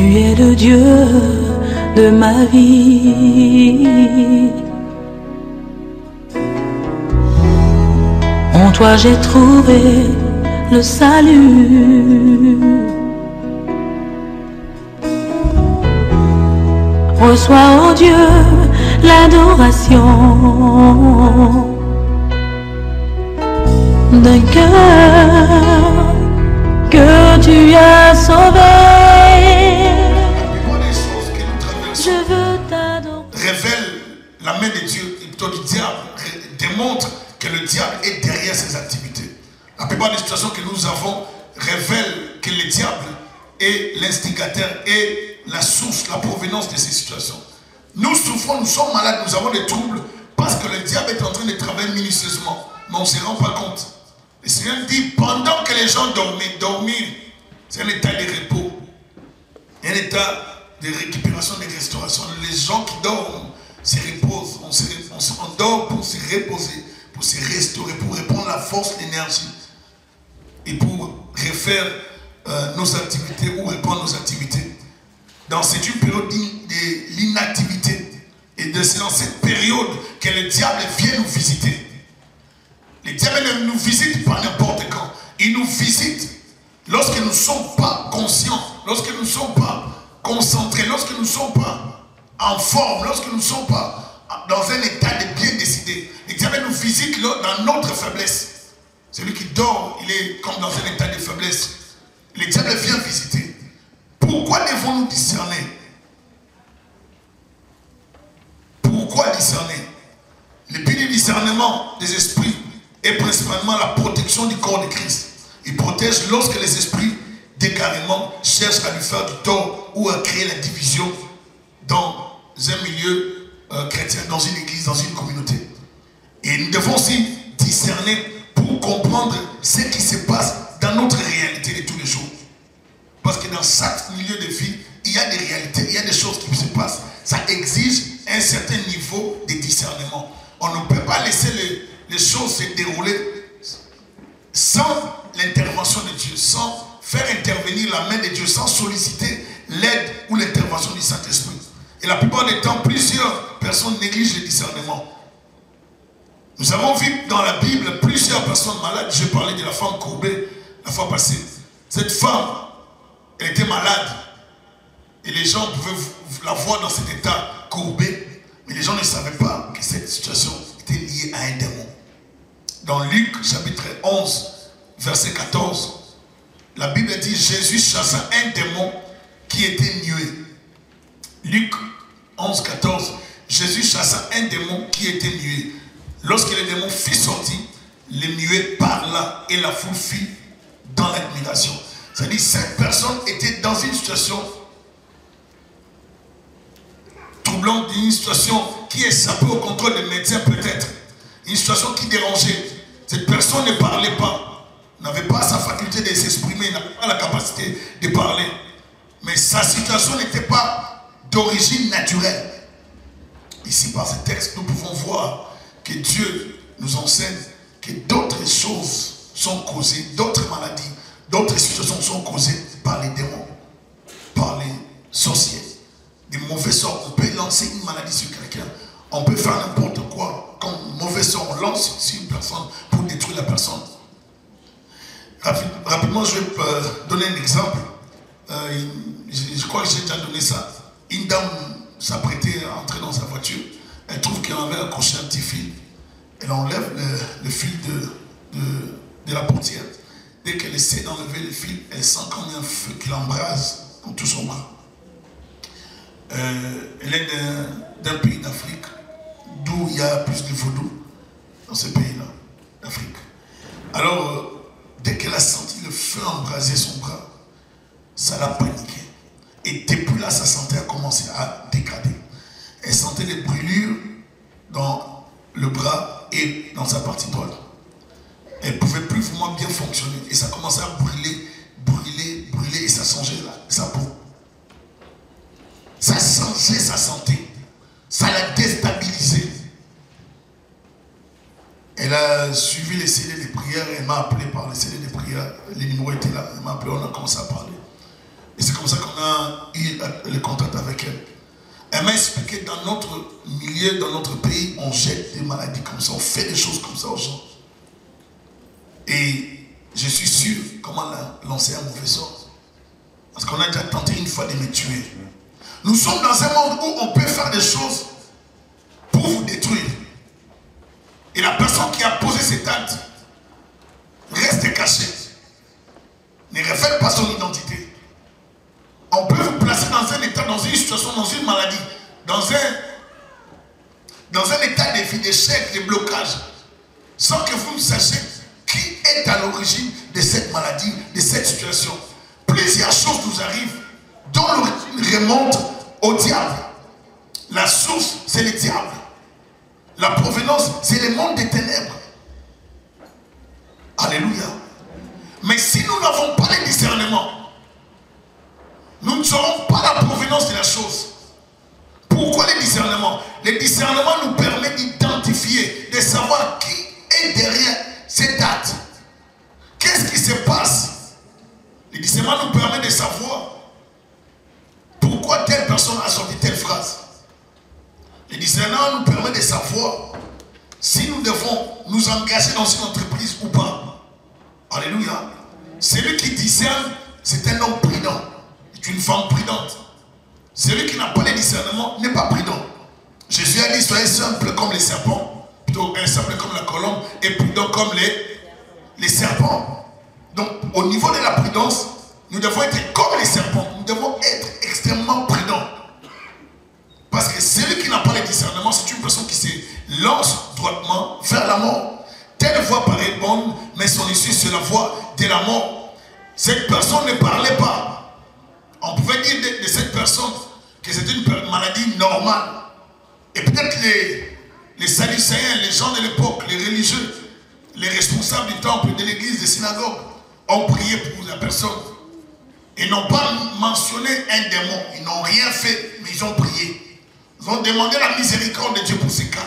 es le Dieu de ma vie. En toi j'ai trouvé le salut. Reçois, oh Dieu, l'adoration d'un cœur que tu as sauvé. Je veux t'adorer. Révèle la main de Dieu, plutôt du diable, démontre que le diable est derrière ses activités. La plupart des situations que nous avons révèlent que le diable est l'instigateur et la source, la provenance de ces situations. Nous souffrons, nous sommes malades, nous avons des troubles parce que le diable est en train de travailler minutieusement, mais on ne se rend pas compte. Le Seigneur dit, pendant que les gens dormaient, dormir, c'est un état de repos, un état de récupération, de restauration. Les gens qui dorment se reposent, on dort pour se reposer, pour se restaurer, pour reprendre la force, l'énergie et pour refaire nos activités ou reprendre nos activités. C'est une période de l'inactivité et c'est dans cette période que le diable vient nous visiter. Le diable ne nous visite pas n'importe quand. Il nous visite lorsque nous ne sommes pas conscients, lorsque nous ne sommes pas concentrés, lorsque nous ne sommes pas en forme, lorsque nous ne sommes pas dans un état de bien décidé. Le diable nous visite dans notre faiblesse. Celui qui dort, il est comme dans un état de faiblesse. Le diable vient visiter. Pourquoi devons-nous discerner? Pourquoi discerner? Le but du discernement des esprits est principalement la protection du corps de Christ. Il protège lorsque les esprits décarrément cherchent à lui faire du tort ou à créer la division dans un milieu chrétien, dans une église, dans une communauté. Et nous devons aussi discerner pour comprendre ce qui se passe dans notre réalité de tous les jours. Parce que dans chaque milieu de vie, il y a des réalités, il y a des choses qui se passent. Ça exige un certain niveau de discernement. On ne peut pas laisser les choses se dérouler sans l'intervention de Dieu, sans faire intervenir la main de Dieu, sans solliciter l'aide ou l'intervention du Saint-Esprit. Et la plupart des temps, plusieurs personnes négligent le discernement. Nous avons vu dans la Bible plusieurs personnes malades. Je parlais de la femme courbée la fois passée. Cette femme, elle était malade. Et les gens pouvaient la voir dans cet état courbé. Mais les gens ne savaient pas que cette situation était liée à un démon. Dans Luc chapitre 11, verset 14, la Bible dit Jésus chassa un démon qui était muet. Luc 11, 14, Jésus chassa un démon qui était muet. Lorsque le démon fut sorti, le muet parla et la foule fut dans l'admiration. C'est-à-dire cette personne était dans une situation troublante, une situation qui échappait au contrôle des médecins peut-être. Une situation qui dérangeait. Cette personne ne parlait pas, n'avait pas sa faculté de s'exprimer, n'avait pas la capacité de parler. Mais sa situation n'était pas d'origine naturelle. Ici, par ce texte, nous pouvons voir que Dieu nous enseigne que d'autres choses sont causées, d'autres maladies, d'autres situations sont causées par les démons, par les sorciers, des mauvais sorts. On peut lancer une maladie sur quelqu'un, on peut faire n'importe quoi. Comme mauvais sort, on lance sur une personne pour détruire la personne. Rapidement, je vais donner un exemple. Je crois que j'ai déjà donné ça. Une dame s'apprêtait à entrer dans sa voiture. Elle trouve qu'elle avait accroché un petit fil. Elle enlève le fil de la portière. Dès qu'elle essaie d'enlever le fil, elle sent comme un feu qui l'embrase dans tout son bras. Elle est d'un pays d'Afrique d'où il y a plus de vaudou dans ce pays-là, d'Afrique. Alors, dès qu'elle a senti le feu embraser son bras, ça l'a paniqué. Et depuis là, sa santé a commencé à dégrader. Elle sentait des brûlures dans le bras et dans sa partie droite. Elle ne pouvait plus vraiment bien fonctionner. Et ça commençait à brûler, brûler, brûler. Et ça changeait sa peau. Ça changeait sa santé. Ça l'a déstabilisé. Elle a suivi les CD de prière. Elle m'a appelé par les CD de prière. Les numéros étaient là. Elle m'a appelé. On a commencé à parler. Et c'est comme ça qu'on a eu le contact avec elle. Elle m'a expliqué que dans notre milieu, dans notre pays, on jette des maladies comme ça, on fait des choses comme ça aux gens. Et je suis sûr comment lancer un mauvais sort. Parce qu'on a déjà tenté une fois de me tuer. Nous sommes dans un monde où on peut faire des choses pour vous détruire. Et la personne qui a posé cet acte reste cachée. Ne révèle pas son identité. On peut vous placer dans un état, dans une situation, dans une maladie, dans un état de vie, d'échec, de blocage, sans que vous ne sachiez qui est à l'origine de cette maladie, de cette situation. Plusieurs choses nous arrivent dont l'origine remonte au diable. La source, c'est le diable. La provenance, c'est le monde des ténèbres. Alléluia. Mais si nous n'avons pas le discernement, nous ne saurons pas la provenance de la chose. Pourquoi le discernement? Le discernement nous permet d'identifier, de savoir qui est derrière cet acte. Qu'est-ce qui se passe? Le discernement nous permet de savoir pourquoi telle personne a sorti telle phrase. Le discernement nous permet de savoir si nous devons nous engager dans une entreprise ou pas. Alléluia. Celui qui discerne, c'est un homme prudent. C'est une femme prudente. Celui qui n'a pas le discernement n'est pas prudent. Jésus a dit, soyez simple comme les serpents, plutôt simple comme la colombe, et prudent comme les serpents. Donc, au niveau de la prudence, nous devons être comme les serpents. Nous devons être extrêmement prudents. Parce que celui qui n'a pas le discernement, c'est une personne qui se lance droitement vers la mort. Telle voie paraît bonne, mais son issue, c'est la voie de la mort. Cette personne ne parlait pas. On pouvait dire de cette personne que c'était une maladie normale. Et peut-être les Sadducéens, les gens de l'époque, les religieux, les responsables du temple, de l'église, des synagogues, ont prié pour la personne. Ils n'ont pas mentionné un démon. Ils n'ont rien fait, mais ils ont prié. Ils ont demandé la miséricorde de Dieu pour ces cas.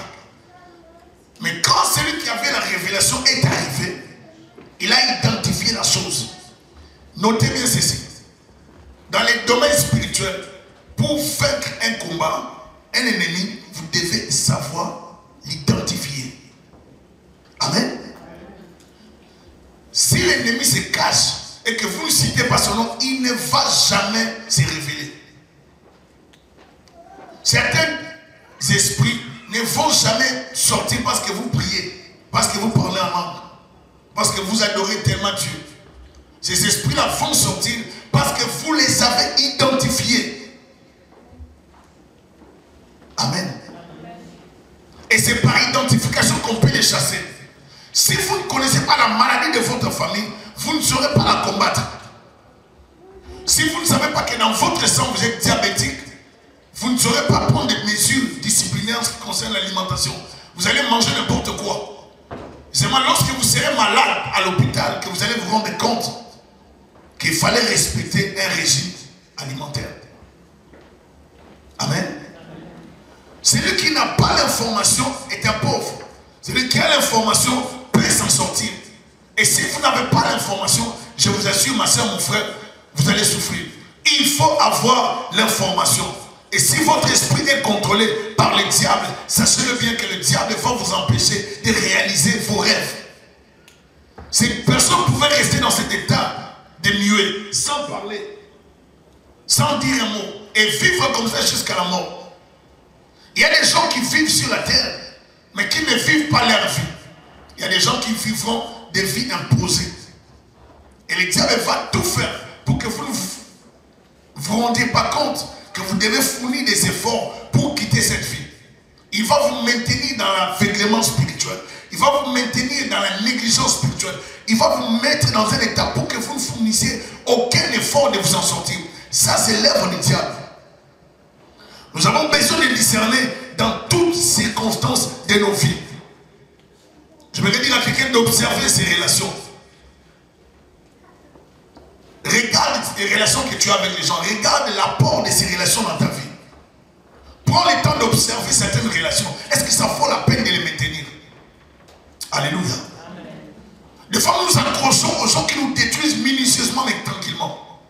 Mais quand celui qui avait la révélation est arrivé, il a identifié la chose. Notez bien ceci. Dans les domaines spirituels, pour vaincre un combat, un ennemi, vous devez savoir l'identifier. Amen. Si l'ennemi se cache et que vous ne citez pas son nom, il ne va jamais se révéler. Certains esprits ne vont jamais sortir parce que vous priez, parce que vous parlez en langue, parce que vous adorez tellement Dieu. Ces esprits-là vont sortir parce que vous les avez identifiés. Amen. Et c'est par identification qu'on peut les chasser. Si vous ne connaissez pas la maladie de votre famille, vous ne saurez pas la combattre. Si vous ne savez pas que dans votre sang vous êtes diabétique, vous ne saurez pas prendre des mesures disciplinaires en ce qui concerne l'alimentation. Vous allez manger n'importe quoi. C'est lorsque vous serez malade à l'hôpital que vous allez vous rendre compte qu'il fallait respecter un régime alimentaire. Amen. Celui qui n'a pas l'information est un pauvre. Celui qui a l'information peut s'en sortir. Et si vous n'avez pas l'information, je vous assure, ma soeur, mon frère, vous allez souffrir. Il faut avoir l'information. Et si votre esprit est contrôlé par le diable, sachez-le bien que le diable va vous empêcher de réaliser vos rêves. Ces personnes pouvaient rester dans cet état de muet, sans parler, sans dire un mot, et vivre comme ça jusqu'à la mort. Il y a des gens qui vivent sur la terre, mais qui ne vivent pas leur vie. Il y a des gens qui vivront des vies imposées. Et le diable va tout faire pour que vous ne vous rendiez pas compte que vous devez fournir des efforts pour quitter cette vie. Il va vous maintenir dans l'aveuglement spirituel. Il va vous maintenir dans la négligence spirituelle. Il va vous mettre dans un état pour que vous ne fournissiez aucun effort de vous en sortir. Ça, c'est l'œuvre du diable. Nous avons besoin de discerner dans toutes circonstances de nos vies. Je voudrais dire à quelqu'un d'observer ses relations. Regarde les relations que tu as avec les gens. Regarde l'apport de ces relations dans ta vie. Prends le temps d'observer certaines relations. Est-ce que ça vaut la peine de les maintenir? Alléluia. Des fois, nous nous accrochons aux gens qui nous détruisent minutieusement mais tranquillement.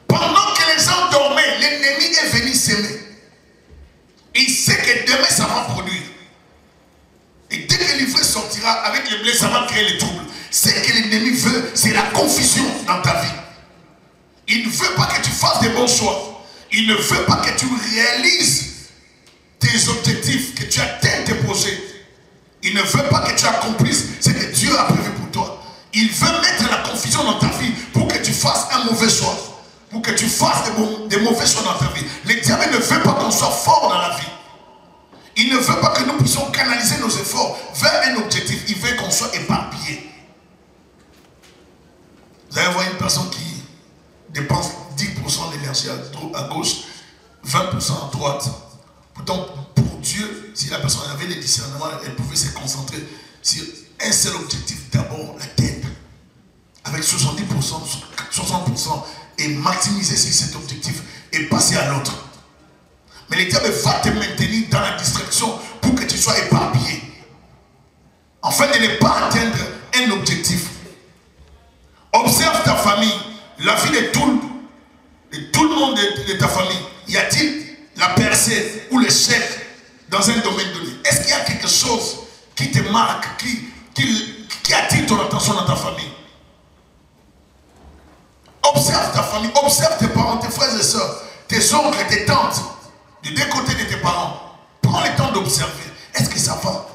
Pendant que les gens dormaient, fasses des bons choix. Il ne veut pas que tu réalises tes objectifs, que tu atteignes tes projets. Il ne veut pas que tu accomplisses ce que Dieu a prévu pour toi. Il veut mettre la confusion dans ta vie pour que tu fasses un mauvais choix. Pour que tu fasses des mauvais choix dans ta vie. Le diable ne veut pas qu'on soit fort dans la vie. Il ne veut pas que nous puissions canaliser nos efforts vers un objectif. Il veut qu'on soit éparpillé. Vous allez voir une personne qui dépense 10% d'énergie à gauche, 20% à droite. Pourtant, pour Dieu, si la personne avait le discernement, elle pouvait se concentrer sur un seul objectif, d'abord l'atteindre. Avec 70%, 60% et maximiser sur cet objectif et passer à l'autre. Mais le diable va te maintenir dans la distraction pour que tu sois éparpillé. Afin de ne pas atteindre un objectif. Observe ta famille, la vie de tout le monde de ta famille. Y a-t-il la percée ou l'échec dans un domaine donné? Est-ce qu'il y a quelque chose qui te marque, qui attire ton attention dans ta famille? Observe ta famille, observe tes parents, tes frères et sœurs, tes oncles et tes tantes, des deux côtés de tes parents. Prends le temps d'observer. Est-ce que ça va?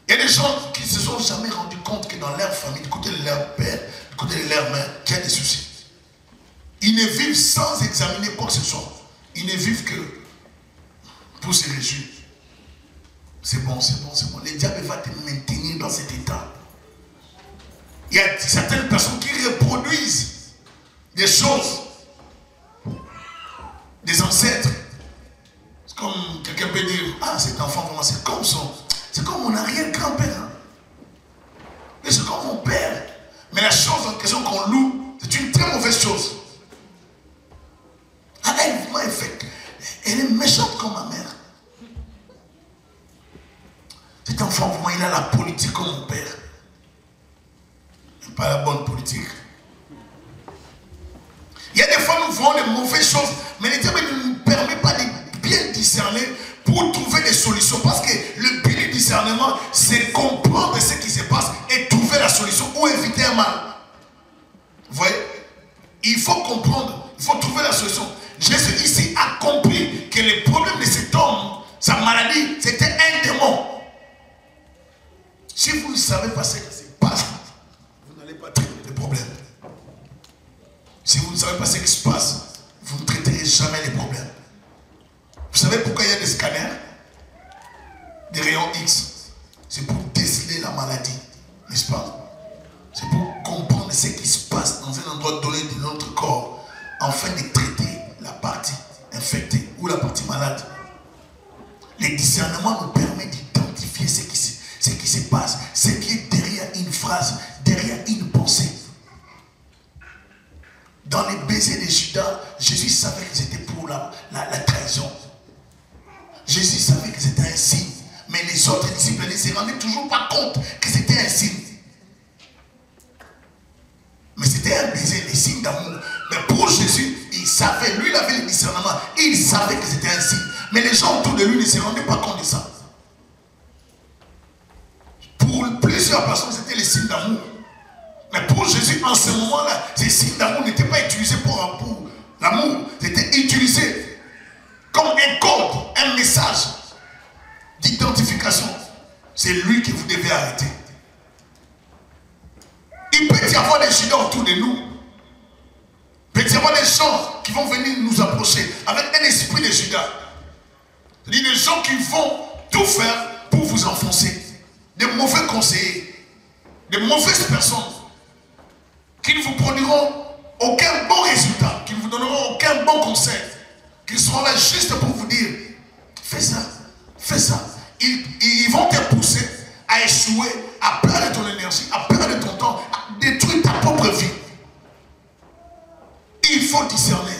Il y a des gens qui ne se sont jamais rendus compte que dans leur famille, du côté de leur père, du côté de leur mère, qu'il y a des soucis. Ils ne vivent sans examiner quoi que ce soit. Ils ne vivent que pour se réjouir. C'est bon, c'est bon, c'est bon. Le diable va te maintenir dans cet état. Il y a certaines personnes qui reproduisent des choses des ancêtres. C'est comme quelqu'un peut dire, ah, cet enfant, vraiment, c'est comme mon arrière-grand-père. Hein. Mais c'est comme mon père. Mais la chose en question qu'on loue, c'est une très mauvaise chose. Ah, elle est méchante comme ma mère. Cet enfant, vraiment, il a la politique comme mon père. Pas la bonne politique. Il y a des fois nous voyons les mauvaises choses, mais le diable ne nous permet pas de bien discerner pour trouver des solutions. Parce que le but du discernement, c'est comprendre ce qui se passe et trouver la solution ou éviter un mal. Vous voyez? Il faut comprendre, il faut trouver la solution. Jésus ici a compris que le problème de cet homme, sa maladie, c'était un démon. Si vous ne savez pas ce qui se passe, vous n'allez pas traiter les problèmes. Si vous ne savez pas ce qui se passe, vous ne traiterez jamais les problèmes. Vous savez pourquoi il y a des scanners, des rayons X? C'est pour déceler la maladie, n'est-ce pas? C'est pour comprendre ce qui se passe dans un endroit donné de notre corps, afin de traiter la partie infectée ou la partie malade. Le discernement nous permet d'identifier ce qui se passe, ce qui est derrière une phrase, derrière une pensée. Dans les baisers de Judas, Jésus savait que c'était pour la trahison. Jésus savait que c'était un signe. Mais les autres disciples ne se rendaient toujours pas compte que c'était un signe. Mais c'était un baiser, des signes d'amour. Mais pour Jésus, il savait, lui il avait le discernement. Il savait que c'était un signe. Mais les gens autour de lui ne se rendaient pas compte de ça. Pour plusieurs personnes, c'était les signes d'amour. Mais pour Jésus, en ce moment-là, ces signes d'amour n'étaient pas utilisés pour l'amour. C'était utilisé comme un code, un message d'identification. C'est lui que vous devez arrêter. Il peut y avoir des Judas autour de nous. Il peut y avoir des gens qui vont venir nous approcher avec un esprit de Judas. C'est-à-dire des gens qui vont tout faire pour vous enfoncer. Des mauvais conseillers, des mauvaises personnes qui ne vous produiront aucun bon résultat, qui ne vous donneront aucun bon conseil, qui seront là juste pour vous dire, fais ça, fais ça. Ils vont te pousser à échouer, à perdre ton énergie, à perdre ton temps, à détruire ta propre vie. Il faut discerner.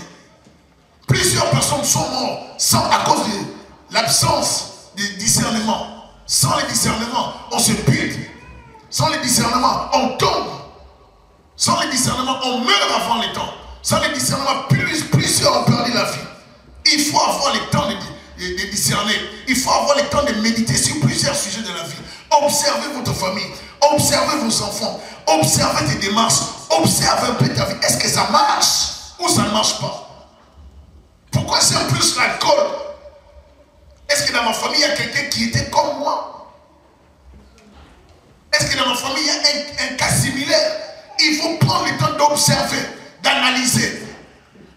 Plusieurs personnes sont mortes à cause de l'absence de discernement. Sans le discernement, on se bute. Sans le discernement, on tombe. Sans le discernement, on meurt avant le temps. Sans le discernement, plusieurs ont perdu la vie. Il faut avoir le temps de discerner. Il faut avoir le temps de méditer sur plusieurs sujets de la vie. Observez votre famille. Observez vos enfants. Observez tes démarches. Observez un peu ta vie. Est-ce que ça marche? ou ça ne marche pas? Pourquoi c'est en plus l'alcool? Est-ce que dans ma famille, il y a quelqu'un qui était comme moi? Est-ce que dans ma famille, il y a un cas similaire? Il faut prendre le temps d'observer, d'analyser.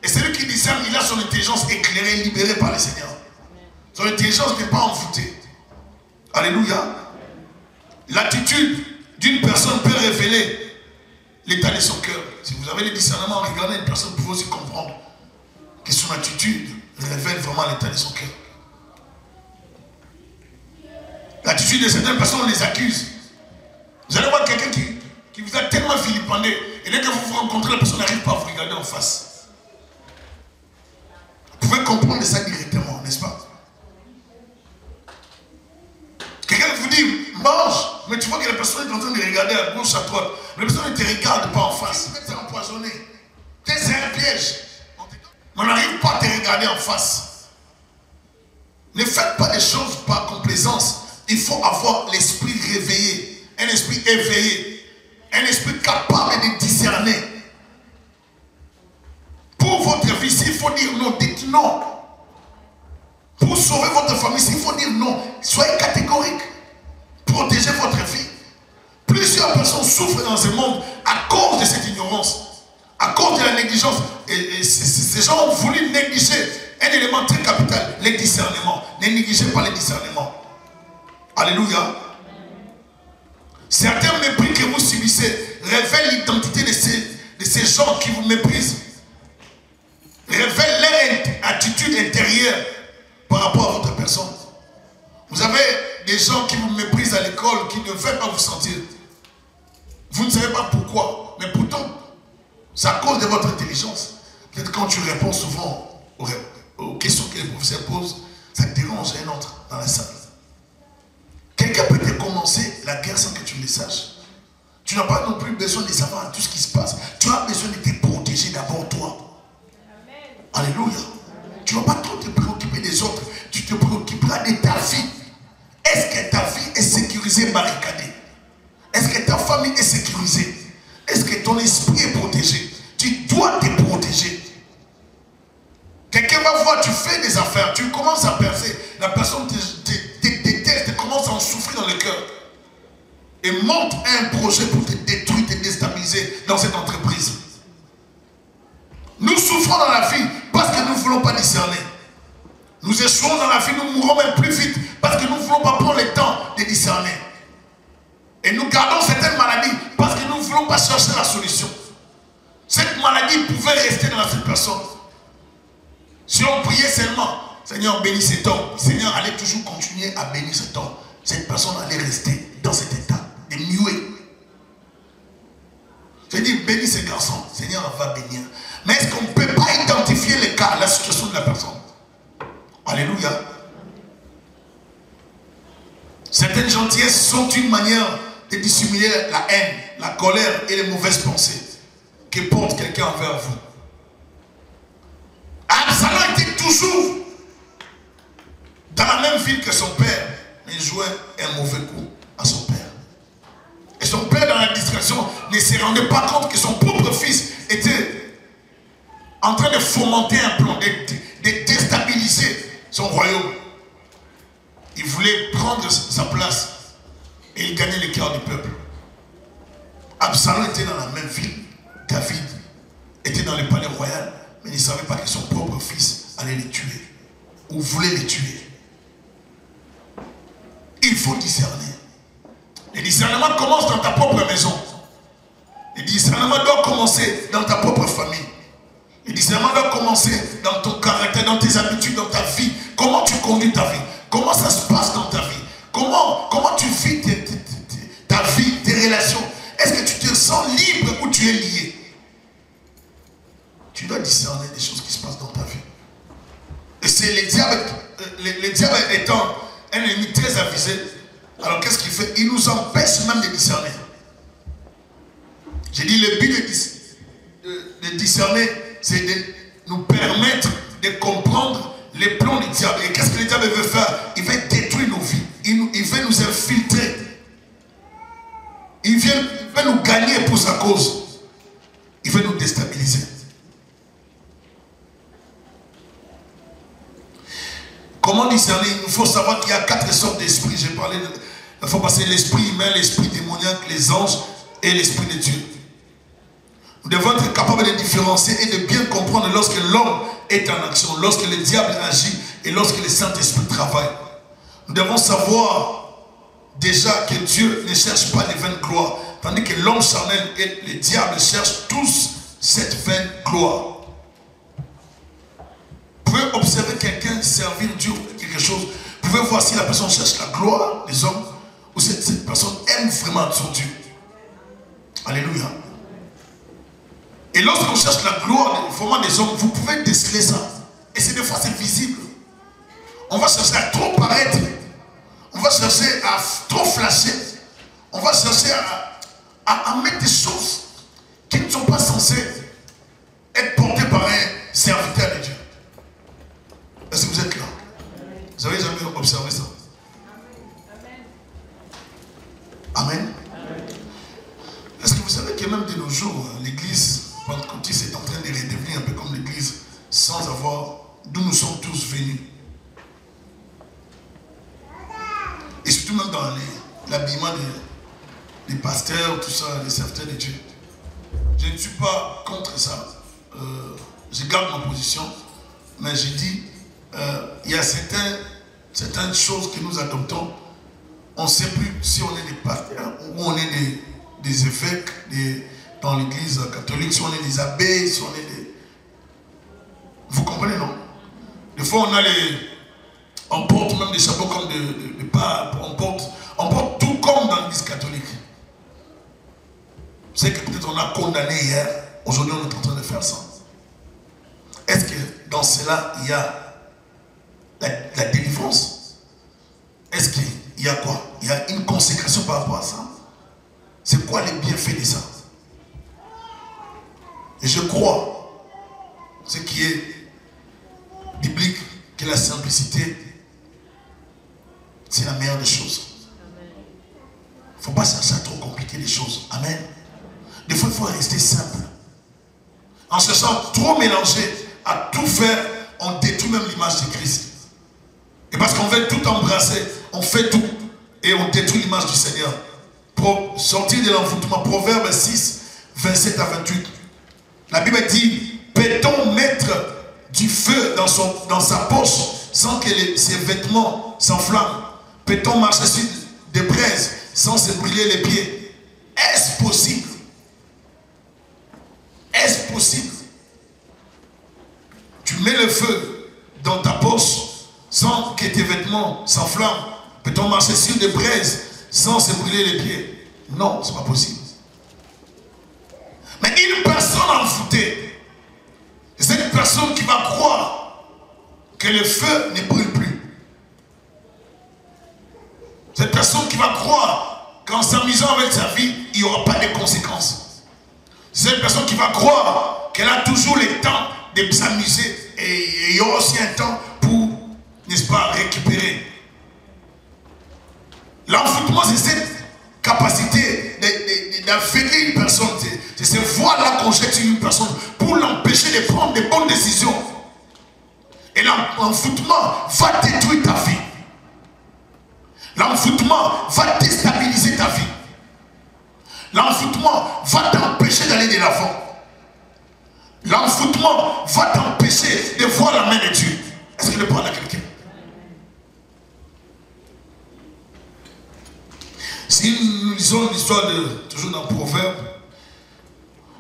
Et celui qui discerne, il a son intelligence éclairée, libérée par le Seigneur. Son intelligence n'est pas envoûtée. Alléluia. L'attitude d'une personne peut révéler l'état de son cœur. Si vous avez le discernement, regardez une personne, vous pouvez aussi comprendre que son attitude révèle vraiment l'état de son cœur. L'attitude de certaines personnes, on les accuse. Vous allez voir quelqu'un qui vous a tellement vilipendé, et dès que vous vous rencontrez, la personne n'arrive pas à vous regarder en face. Vous pouvez comprendre ça directement, n'est-ce pas? Quelqu'un vous dit, mange, mais tu vois que la personne est en train de regarder à gauche, à droite. La personne ne te regarde pas en face. Tu es empoisonné. C'est un piège. On n'arrive pas à te regarder en face. Ne faites pas des choses par complaisance. Il faut avoir l'esprit réveillé, un esprit éveillé, un esprit capable de discerner. Pour votre vie, s'il faut dire non, dites non. Pour sauver votre famille, s'il faut dire non, soyez catégorique. Protégez votre vie. Plusieurs personnes souffrent dans ce monde à cause de cette ignorance, à cause de la négligence. Et ces gens ont voulu négliger un élément très capital, le discernement. Ne négligez pas le discernement. Alléluia. Certains mépris que vous subissez révèlent l'identité de ces gens qui vous méprisent. Révèlent leur attitude intérieure par rapport à votre personne. Vous avez des gens qui vous méprisent à l'école, qui ne veulent pas vous sentir. Vous ne savez pas pourquoi, mais pourtant, c'est à cause de votre intelligence. Peut-être quand tu réponds souvent aux questions que les professeurs posent, ça te dérange un autre dans la salle. Quelqu'un peut te commencer la guerre sans que tu le saches. Tu n'as pas non plus besoin de savoir tout ce qui se passe. Tu as besoin de te protéger d'abord toi. Amen. Alléluia. Tu ne vas pas trop te préoccuper des autres. Tu te préoccuperas de ta vie. Est-ce que ta vie est sécurisée, barricadée? Est-ce que ta famille est sécurisée? Est-ce que ton esprit est protégé? Tu dois te protéger. Quelqu'un va voir, tu fais des affaires, tu commences à percer. La personne te déteste, commence à en souffrir dans le cœur. Et monte un projet pour te détruire, te déstabiliser dans cette entreprise. Nous souffrons dans la vie parce que nous ne voulons pas discerner. Nous échouons dans la vie, nous mourrons même plus vite parce que nous ne voulons pas prendre le temps de discerner. Et nous gardons certaines maladies parce que nous ne voulons pas chercher la solution. Cette maladie pouvait rester dans cette personne. Si on priait seulement, Seigneur bénis cet homme, Seigneur allait toujours continuer à bénir cet homme. Cette personne allait rester dans cet état de muet. Je dis bénis ce garçon, Seigneur va bénir. Mais est-ce qu'on ne peut pas identifier le cas, la situation de la personne? Alléluia. Certaines gentillesses sont une manière de dissimuler la haine, la colère et les mauvaises pensées que porte quelqu'un envers vous. Absalom était toujours dans la même ville que son père, mais il jouait un mauvais coup à son père. Et son père, dans la distraction, ne se rendait pas compte que son propre fils était en train de fomenter un plan, de déstabiliser son royaume. Il voulait prendre sa place et il gagnait le cœur du peuple. Absalom était dans la même ville. David était dans le palais royal, mais il ne savait pas que son propre fils allait les tuer ou voulait les tuer. Il faut discerner. Le discernement commence dans ta propre maison. Le discernement doit commencer dans ta propre famille. Le discernement doit commencer dans ton caractère, dans tes habitudes, dans ta vie. Comment tu conduis ta vie? Comment ça se passe dans ta vie? Comment tu vis ta vie, tes relations? Est-ce que tu te sens libre ou tu es lié? Tu dois discerner des choses qui se passent dans ta vie. Et c'est le diable étant un ennemi très avisé. Alors qu'est-ce qu'il fait? Il nous empêche même de discerner. J'ai dit le but de discerner, c'est de nous permettre de comprendre les plans du diable. Et qu'est-ce que le diable veut faire? Il veut détruire nos vies. Il veut nous infiltrer. Il veut nous gagner pour sa cause. Il veut nous déstabiliser. discerner, il nous faut savoir qu'il y a 4 sortes d'esprits. J'ai parlé, il faut passer l'esprit humain, l'esprit démoniaque, les anges et l'esprit de Dieu. Nous devons être capables de différencier et de bien comprendre lorsque l'homme est en action, lorsque le diable agit et lorsque le Saint-Esprit travaille. Nous devons savoir déjà que Dieu ne cherche pas les vaines gloires, tandis que l'homme charnel et le diable cherchent tous cette vaine gloire. Vous pouvez observer quelqu'un servir Dieu ou quelque chose. Vous pouvez voir si la personne cherche la gloire des hommes ou cette personne aime vraiment son Dieu. Alléluia. Et lorsqu'on cherche la gloire vraiment des hommes, vous pouvez déceler ça. Et c'est des fois c'est visible. On va chercher à trop paraître. On va chercher à trop flasher. On va chercher à mettre des choses qui ne sont pas censées être portées par un serviteur de Dieu. Est-ce que vous êtes là? Vous n'avez jamais observé ça? Amen. Est-ce que vous savez que même de nos jours, l'église pentecôtiste est en train de redevenir un peu comme l'église sans avoir d'où nous sommes tous venus? Et surtout même dans l'habillement des pasteurs, tout ça, les serviteurs de Dieu. Je ne suis pas contre ça. Je garde ma position, mais je dis, il y a certaines choses que nous adoptons. On ne sait plus si on est des pasteurs ou on est des évêques dans l'église catholique, si on est des abbés, si on est des... Vous comprenez, non? Des fois, on porte même des chapeaux comme de pape, on porte tout comme dans l'église catholique. C'est que peut-être on a condamné hier, aujourd'hui on est en train de faire ça. Est-ce que dans cela, il y a la délivrance? Est-ce qu'il y a quoi? Il y a une consécration par rapport à ça? C'est quoi les bienfaits de ça? Et je crois, ce qui est biblique, que la simplicité, c'est la meilleure des choses. Il ne faut pas chercher à trop compliquer les choses. Amen. Des fois, il faut rester simple. En cherchant trop mélanger, à tout faire, on détruit même l'image de Christ. Et parce qu'on veut tout embrasser, on fait tout. Et on détruit l'image du Seigneur. Pour sortir de l'envoûtement, Proverbe 6, 27 à 28. La Bible dit, peut-on mettre du feu dans sa poche sans que ses vêtements s'enflamment? Peut-on marcher sur des braises sans se brûler les pieds? Est-ce possible? Est-ce possible? Tu mets le feu dans ta poche sans que tes vêtements s'enflamment. Peut-on marcher sur des braises sans se brûler les pieds? Non, ce n'est pas possible. Mais une personne envoûtée, c'est une personne qui va croire que le feu ne brûle plus. Cette personne qui va croire qu'en s'amusant avec sa vie, il n'y aura pas de conséquences. C'est une personne qui va croire qu'elle a toujours le temps de s'amuser et il y aura aussi un temps pour, n'est-ce pas, récupérer. L'envoûtement, c'est cette capacité d'affecter une personne. C'est ce voile-là qu'on jette sur une personne pour l'empêcher de prendre de bonnes décisions. Et l'envoûtement va détruire ta vie. L'envoûtement va déstabiliser ta vie. L'envoûtement va t'empêcher d'aller de l'avant. L'envoûtement va t'empêcher de voir la main de Dieu. Est-ce que je parle à quelqu'un? Si nous lisons l'histoire toujours dans le Proverbe,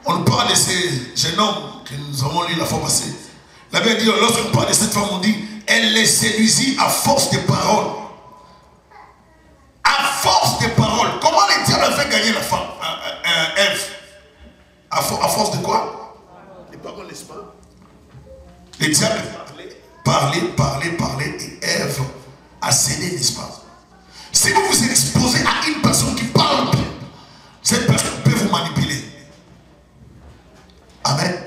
on nous parle de ces jeunes hommes que nous avons lu la fois passée. La Bible dit, lorsqu'on parle de cette femme, on dit, elle les séduisit à force de paroles. À force de paroles. Comment le diable a fait gagner la femme, Ève? À force de quoi? Les paroles, n'est-ce pas? Le diable parlait, et Ève a cédé, n'est-ce pas? Si vous vous exposez à une personne qui parle bien, cette personne peut vous manipuler. Amen.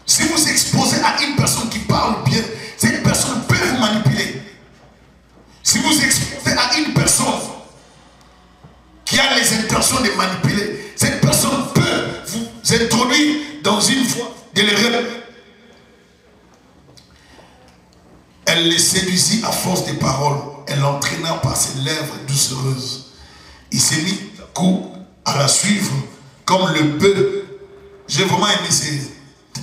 Si vous vous exposez à une personne qui parle bien, cette personne peut vous manipuler. Si vous vous exposez à une personne qui a les intentions de manipuler, cette personne peut vous introduire dans une voie de l'erreur. Elle Elle le séduisit à force de paroles. Elle l'entraîna par ses lèvres doucereuses. Il s'est mis à coup à la suivre comme le bœuf. J'ai vraiment aimé ces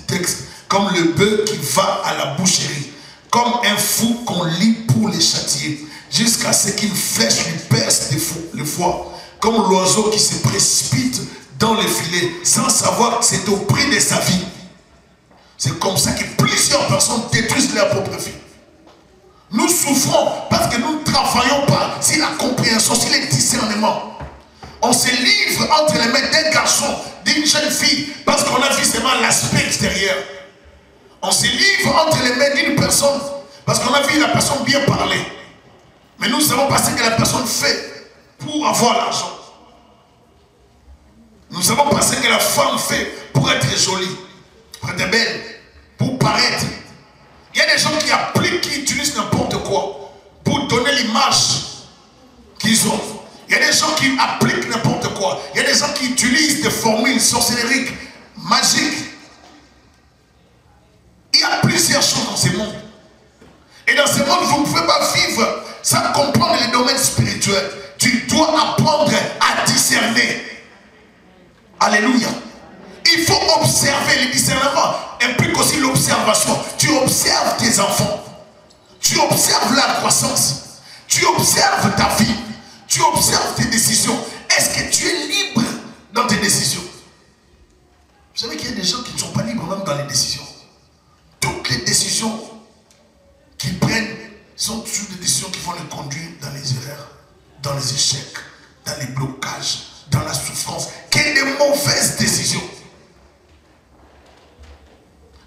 textes. Comme le bœuf qui va à la boucherie. Comme un fou qu'on lie pour les châtier. Jusqu'à ce qu'une flèche lui perce le foie. Comme l'oiseau qui se précipite dans le filet sans savoir que c'est au prix de sa vie. C'est comme ça que plusieurs personnes détruisent leur propre vie. Nous souffrons parce que nous ne travaillons pas sur la compréhension, sur le discernement. On se livre entre les mains d'un garçon, d'une jeune fille, parce qu'on a vu seulement l'aspect extérieur. On se livre entre les mains d'une personne, parce qu'on a vu la personne bien parler. Mais nous savons pas ce que la personne fait pour avoir l'argent. Nous savons pas ce que la femme fait pour être jolie, pour être belle, pour paraître. Il y a des gens qui appliquent, qui utilisent n'importe quoi pour donner l'image qu'ils ont. Il y a des gens qui appliquent n'importe quoi. Il y a des gens qui utilisent des formules sorcellériques, magiques. Il y a plusieurs choses dans ce monde. Et dans ce monde, vous ne pouvez pas vivre sans comprendre les domaines spirituels. Tu dois apprendre à discerner. Alléluia. Il faut observer. Le discernement implique aussi l'observation. Tu observes tes enfants. Tu observes la croissance. Tu observes ta vie. Tu observes tes décisions. Est-ce que tu es libre dans tes décisions? Vous savez qu'il y a des gens qui ne sont pas libres même dans les décisions. Toutes les décisions qu'ils prennent sont toujours des décisions qui vont les conduire dans les erreurs, dans les échecs, dans les blocages, dans la souffrance. Quelles des mauvaises décisions.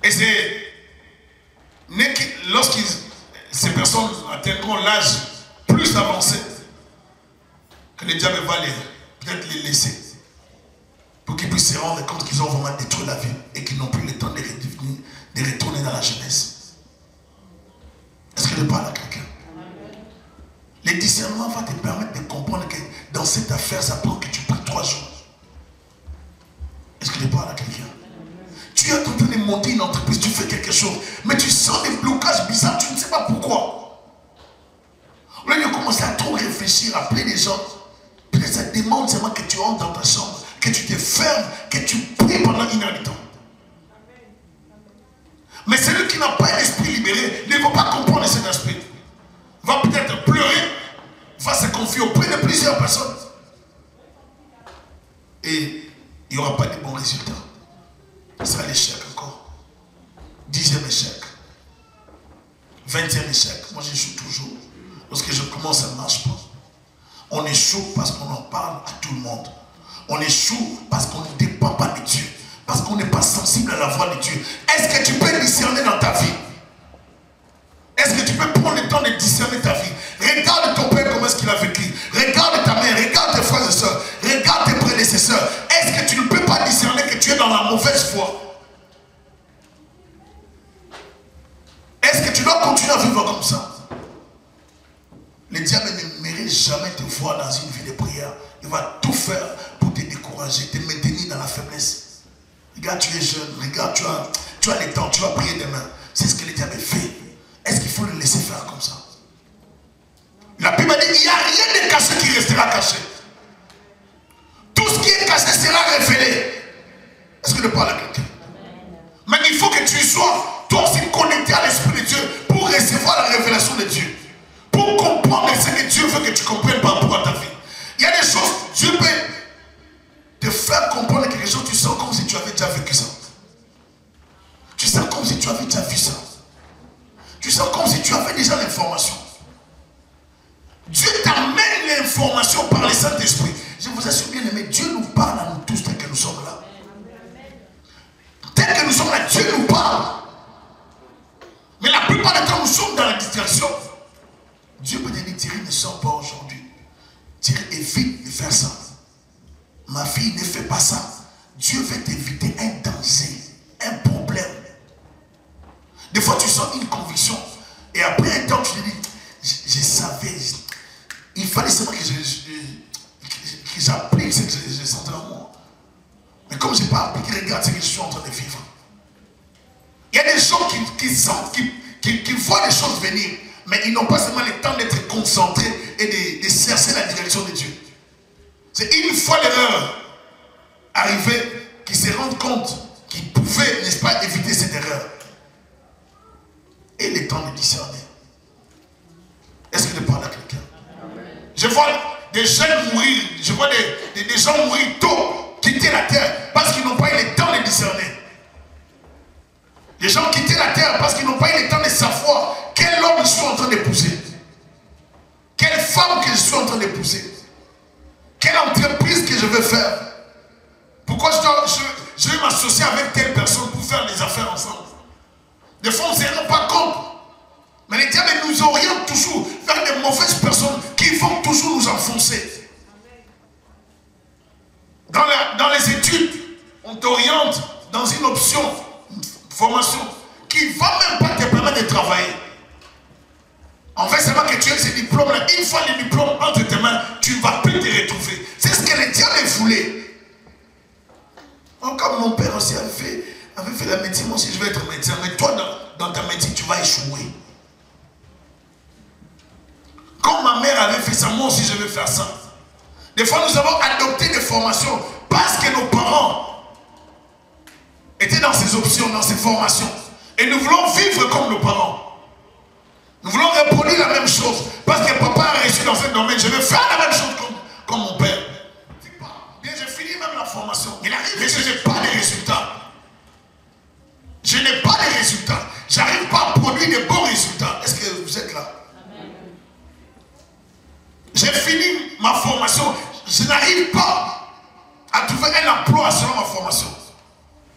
Et c'est lorsque ces personnes atteindront l'âge plus avancé que le diable va peut-être les laisser pour qu'ils puissent se rendre compte qu'ils ont vraiment détruit la vie et qu'ils n'ont plus le temps de retourner dans la jeunesse. Est-ce que je parle à quelqu'un? Le discernement va te permettre de comprendre que dans cette affaire, ça prend que tu pries 3 jours. Est-ce que je parle à quelqu'un? Tu es en train de monter une entreprise, tu fais quelque chose, mais tu sens des blocages bizarres, tu ne sais pas pourquoi. Au lieu de commencer à trop réfléchir, à appeler les gens, peut-être ça demande seulement que tu entres dans ta chambre, que tu te fermes, que tu pries pendant 1 heure de temps. Mais celui qui n'a pas l'esprit libéré ne va pas comprendre cet aspect. Va peut-être pleurer, va se confier auprès de plusieurs personnes. Et il n'y aura pas de bons résultats. Ce sera l'échec encore. 10e échec. 20e échec. Moi j'échoue toujours. Lorsque je commence, ça ne marche pas. On échoue parce qu'on en parle à tout le monde. On échoue parce qu'on ne dépend pas de Dieu. Parce qu'on n'est pas sensible à la voix de Dieu. Est-ce que tu peux discerner dans ta vie? Est-ce que tu peux prendre le temps de discerner ta vie? Regarde ton père comment est-ce qu'il a vécu. Regarde ta mère, regarde tes frères et sœurs. Regarde tes prédécesseurs. Est-ce que tu ne peux pas discerner que tu es dans la mauvaise foi? Est-ce que tu dois continuer à vivre comme ça? Le diable ne mérite jamais te voir dans une vie de prière. Il va tout faire pour te décourager, te maintenir dans la faiblesse. Regarde, tu es jeune, regarde, tu as le temps, tu vas prier demain. C'est ce que le diable fait. Est-ce qu'il faut le laisser faire comme ça? La Bible dit, il n'y a rien de caché qui restera caché. Tout ce qui est caché sera révélé. Est-ce que je parle à quelqu'un? Mais il faut que tu sois toi aussi connecté à l'Esprit de Dieu pour recevoir la révélation de Dieu. Pour comprendre ce que Dieu veut que tu comprennes par rapport à ta vie. Il y a des choses, Dieu peut te faire comprendre quelque chose, tu sens comme si tu avais déjà vécu ça. Tu sens comme si tu avais déjà vu ça. Tu sens comme si tu avais déjà l'information. Dieu t'amène l'information par le Saint-Esprit. Je vous assure bien aimé, Dieu nous parle à nous tous tel que nous sommes là. Tel que nous sommes là, Dieu nous parle. Mais la plupart du temps, nous sommes dans la distraction. Dieu peut te dire, Thierry ne sort pas aujourd'hui. Thierry, évite de faire ça. Ma fille, ne fais pas ça. Dieu veut t'éviter un danger, un problème. Des fois, tu sens une conviction. Et après un temps, tu te dis, je savais. Il fallait seulement que j'applique ce que je sentais en moi. Mais comme je n'ai pas appliqué, regarde ce que je suis en train de vivre. Il y a des gens qui sentent, qui voient les choses venir, mais ils n'ont pas seulement le temps d'être concentrés et de chercher la direction de Dieu. C'est une fois l'erreur arrivée qu'ils se rendent compte qu'ils pouvaient, n'est-ce pas, éviter cette erreur. Et le temps de discerner. Est-ce que je parle à quelqu'un? Je vois des jeunes mourir, je vois des gens mourir tôt, quitter la terre parce qu'ils n'ont pas eu le temps de discerner. Les gens quitter la terre parce qu'ils n'ont pas eu le temps de savoir quel homme je suis en train d'épouser, quelle femme que je suis en train d'épouser, quelle entreprise que je veux faire. Pourquoi je vais m'associer avec telle personne pour faire des affaires ensemble. Des fois on ne se rend pas compte. Mais le diable nous oriente toujours vers des mauvaises personnes qui vont toujours nous enfoncer. Dans les études, on t'oriente dans une option, une formation, qui ne va même pas te permettre de travailler. En fait, c'est pas que tu aies ce diplôme-là. Une fois le diplôme entre tes mains, tu ne vas plus te retrouver. C'est ce que le diable voulait. Comme mon père aussi avait fait la médecine, moi aussi je vais être médecin. Mais toi, dans ta médecine, tu vas échouer. Comme ma mère avait fait ça, moi aussi je vais faire ça. Des fois, nous avons adopté des formations parce que nos parents étaient dans ces options, dans ces formations. Et nous voulons vivre comme nos parents. Nous voulons reproduire la même chose. Parce que papa a réussi dans ce domaine, je vais faire la même chose comme mon père. Bien, j'ai fini même la formation. Il arrive, mais je n'ai pas de résultats. Je n'ai pas de résultats. Je n'arrive pas à produire de bons résultats. Est-ce que vous êtes là? J'ai fini ma formation. Je n'arrive pas à trouver un emploi selon ma formation.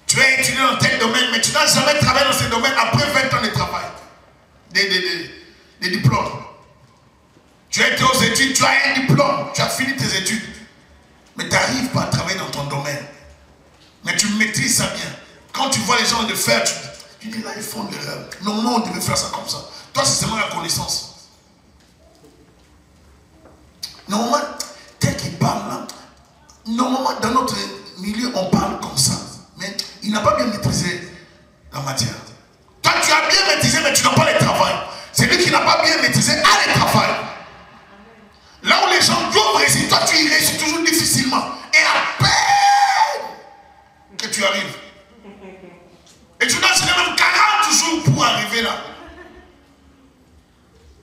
Tu as étudié dans tel domaine, mais tu n'as jamais travaillé dans ce domaine après 20 ans de travail. Des diplômes. Tu as été aux études, tu as un diplôme, tu as fini tes études. Mais tu n'arrives pas à travailler dans ton domaine. Mais tu maîtrises ça bien. Quand tu vois les gens le faire, tu dis là, ils font de l'erreur. Normalement, on devait faire ça comme ça. Toi, c'est seulement la connaissance. Normalement, tel qu'il parle là, normalement, dans notre milieu, on parle comme ça. Mais il n'a pas bien maîtrisé la matière. Toi, tu as bien maîtrisé, mais tu n'as pas le travail. Celui qui n'a pas bien maîtrisé a le travail. Là où les gens doivent réussir, toi, tu y réussis toujours difficilement. Et à peine que tu arrives. Et tu dois chercher même 40 jours pour arriver là.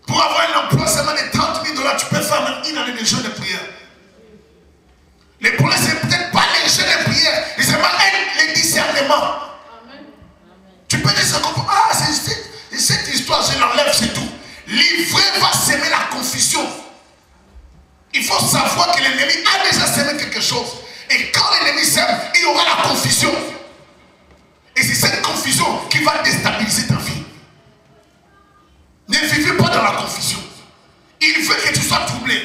Pour avoir un emploi seulement de 30 000 $, tu peux faire même une année de jeûne de prière. Le problème, c'est peut-être pas les jeûnes de prière, c'est seulement le discernement. Tu peux dire ça comme ah, c'est cette histoire, je l'enlève, c'est tout. L'ivré va s'aimer la confusion. Il faut savoir que l'ennemi a déjà semé quelque chose. Et quand l'ennemi sème, il y aura la confusion. Et c'est cette confusion qui va déstabiliser ta vie. Ne vivez pas dans la confusion. Il veut que tu sois troublé.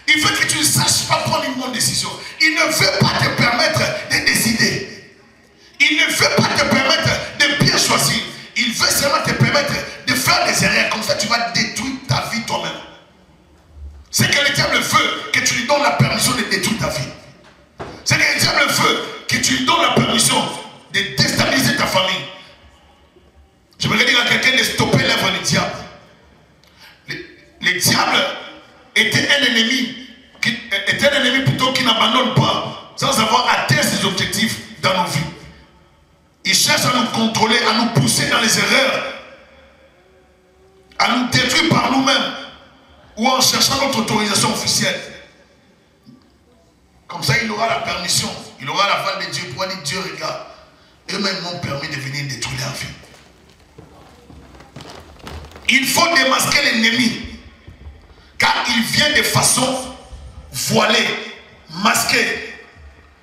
Il veut que tu ne saches pas prendre une bonne décision. Il ne veut pas te permettre de décider. Il ne veut pas te permettre de bien choisir. Il veut seulement te permettre de faire des erreurs. Comme ça, tu vas détruire ta vie toi-même. C'est que le diable veut que tu lui donnes la permission de détruire ta vie. C'est que le diable veut que tu lui donnes la permission de déstabiliser ta famille. Je voudrais dire à quelqu'un de stopper l'œuvre du diable. Le diable était un ennemi plutôt qui n'abandonne pas sans avoir atteint ses objectifs dans nos vies. Il cherche à nous contrôler, à nous pousser dans les erreurs, à nous détruire par nous-mêmes ou en cherchant notre autorisation officielle. Comme ça, il aura la permission, il aura la voix de Dieu pour dire Dieu, regarde, eux-mêmes m'ont permis de venir détruire leur vie. Il faut démasquer l'ennemi. Car il vient de façon voilée, masquée,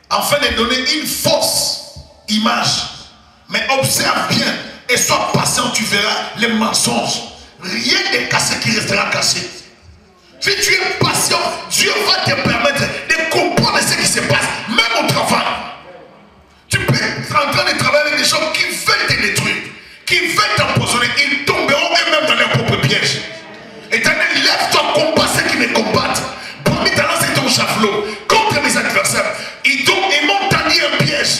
afin de donner une fausse image. Mais observe bien et sois patient, tu verras les mensonges. Rien de caché qui restera caché. Si tu es patient, Dieu va te permettre de comprendre ce qui se passe, même au travail. Tu peux être en train de travailler avec des gens qui veulent te détruire, qui veulent t'empoisonner. Ils tomberont eux-mêmes dans leur propre piège. Éternel, lève-toi, combat ceux qui me combattent. Parmi ta lance et ton javelot contre mes adversaires. Ils m'ont tendu un piège.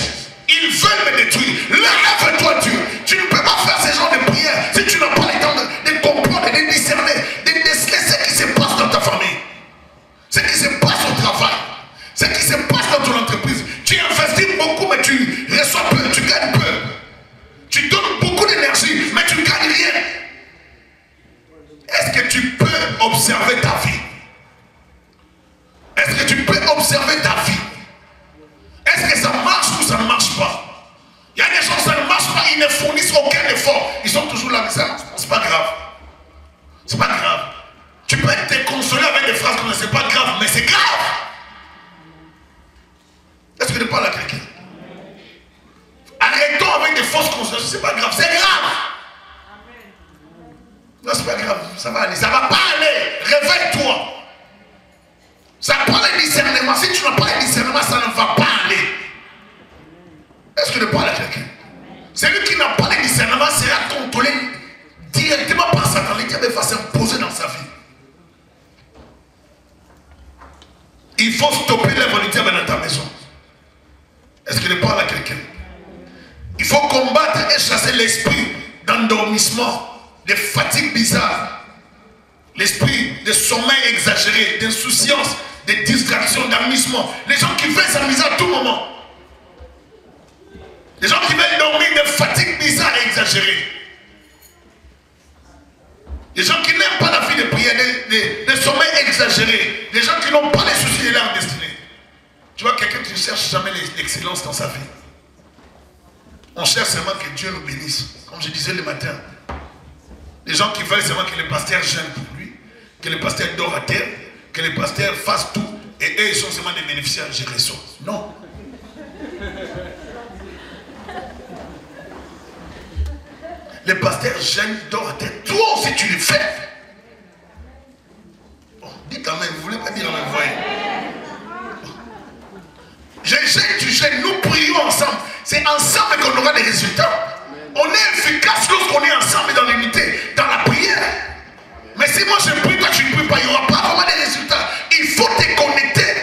Ils veulent me détruire. Lève-toi, Dieu. Tu ne peux pas faire ce genre de prière si tu n'as pas le temps de fournissent aucun effort. Ils sont toujours là, mais ça, c'est pas grave. C'est pas grave. Tu peux te consoler avec des phrases comme ça, c'est pas grave, mais c'est grave. Est-ce que je parle à quelqu'un? Arrêtons avec des fausses consolations, c'est pas grave, c'est grave. Non, c'est pas grave, ça va aller, ça va pas aller. Réveille-toi. Ça prend le discernement. Si tu n'as pas le discernement, ça ne va pas aller. Est-ce que je parle à quelqu'un? Celui qui n'a pas le discernement sera contrôlé directement par Satan. Le diable va s'imposer dans sa vie. Il faut stopper l'œuvre du diable dans ta maison. Est-ce que je parle à quelqu'un? Il faut combattre et chasser l'esprit d'endormissement, de fatigue bizarre, l'esprit de sommeil exagéré, d'insouciance, de distraction, d'amusement. Les gens qui veulent s'amuser à tout moment. Les gens qui veulent dormir de fatigue bizarre et exagérée. Les gens qui n'aiment pas la vie de prière, de sommeil exagéré. Les gens qui n'ont pas les soucis de leur destinée. Tu vois, quelqu'un qui ne cherche jamais l'excellence dans sa vie. On cherche seulement que Dieu nous bénisse. Comme je disais le matin. Les gens qui veulent seulement que le pasteur gêne pour lui, que le pasteur dort à terre, que le pasteur fasse tout, et eux, ils sont seulement des bénéficiaires, je reçois. Non. Le pasteur gêne, dort à terre. Toi aussi, tu le fais. Bon, dites quand même, vous ne voulez pas dire en même voyez. Je gêne, tu gênes, nous prions ensemble. C'est ensemble qu'on aura des résultats. On est efficace lorsqu'on est ensemble dans l'unité, dans la prière. Mais si moi je prie, toi tu ne pries pas, il n'y aura pas vraiment des résultats. Il faut te connecter.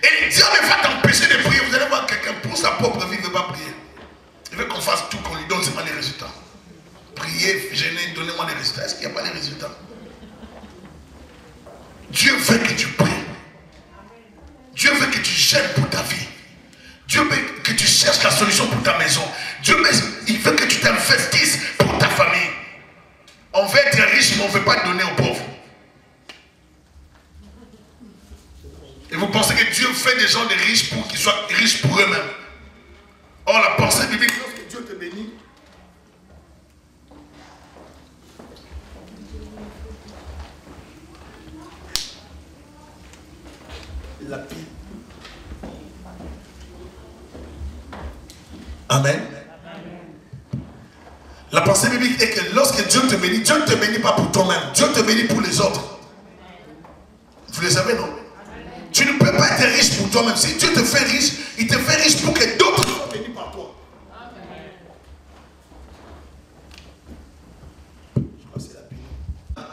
Et Dieu ne va t'empêcher de prier. Vous allez voir quelqu'un pour sa propre vie ne veut pas prier. Il veut qu'on fasse tout, qu'on lui donne seulement les résultats. Priez, jeûnez, donnez-moi les résultats. Est-ce qu'il n'y a pas les résultats? Dieu veut que tu pries. Dieu veut que tu gênes pour ta vie. Dieu veut que tu cherches la solution pour ta maison. Dieu veut, il veut que tu t'investisses pour ta famille. On veut être riche, mais on ne veut pas donner aux pauvres. Et vous pensez que Dieu fait des gens des riches pour qu'ils soient riches pour eux-mêmes. Or, la pensée biblique, lorsque Dieu te bénit, la pile. Amen. La pensée biblique est que lorsque Dieu ne te bénit pas pour toi-même. Dieu te bénit pour les autres. Vous le savez, non? Tu ne peux pas être riche pour toi-même. Si Dieu te fait riche, il te fait riche pour que d'autres soient bénis par toi.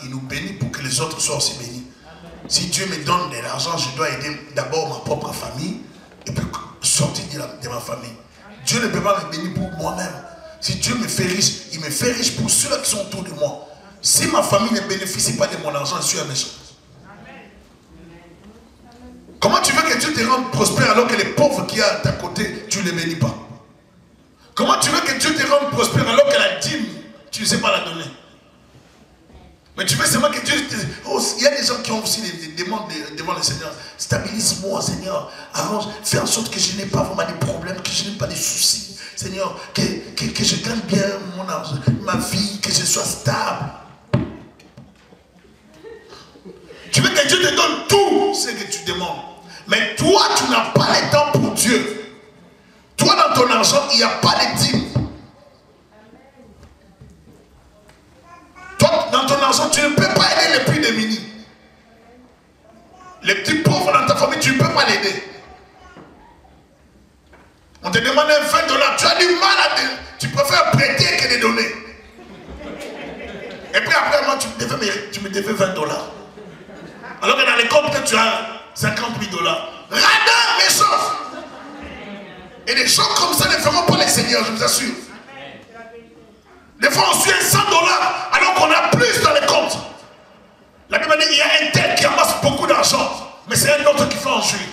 Il nous bénit pour que les autres soient aussi bénis. Si Dieu me donne de l'argent, je dois aider d'abord ma propre famille et puis sortir de ma famille. Dieu ne peut pas me bénir pour moi-même. Si Dieu me fait riche, il me fait riche pour ceux qui sont autour de moi. Si ma famille ne bénéficie pas de mon argent, je suis un méchant. Comment tu veux que Dieu te rende prospère alors que les pauvres qui sont à ta côté, tu ne les bénis pas? Comment tu veux que Dieu te rende prospère alors que la dîme, tu ne sais pas la donner? Mais tu veux seulement que Dieu te... Oh, il y a des gens qui ont aussi des demandes devant le Seigneur. Stabilise-moi, Seigneur. Arrange, fais en sorte que je n'ai pas vraiment des problèmes, que je n'ai pas des soucis. Seigneur, que je gagne bien mon argent, ma vie, que je sois stable. Tu veux que Dieu te donne tout ce que tu demandes. Mais toi, tu n'as pas le temps pour Dieu. Toi, dans ton argent, il n'y a pas de dîme. Toi, dans ton argent, tu ne peux pas aider les plus démunis. Les petits pauvres dans ta famille, tu ne peux pas l'aider. On te demande $20, tu as du mal à dire. Tu préfères prêter que de donner. Et puis après, moi, tu me devais $20. Alors que dans les comptes, tu as $50 000. Radin, méchant. Et des gens comme ça ne feront pas les seigneurs, je vous assure. Des fois, on suit $100 alors qu'on a plus dans les comptes. La Bible dit il y a un tel qui amasse beaucoup d'argent, mais c'est un autre qui fait en juillet.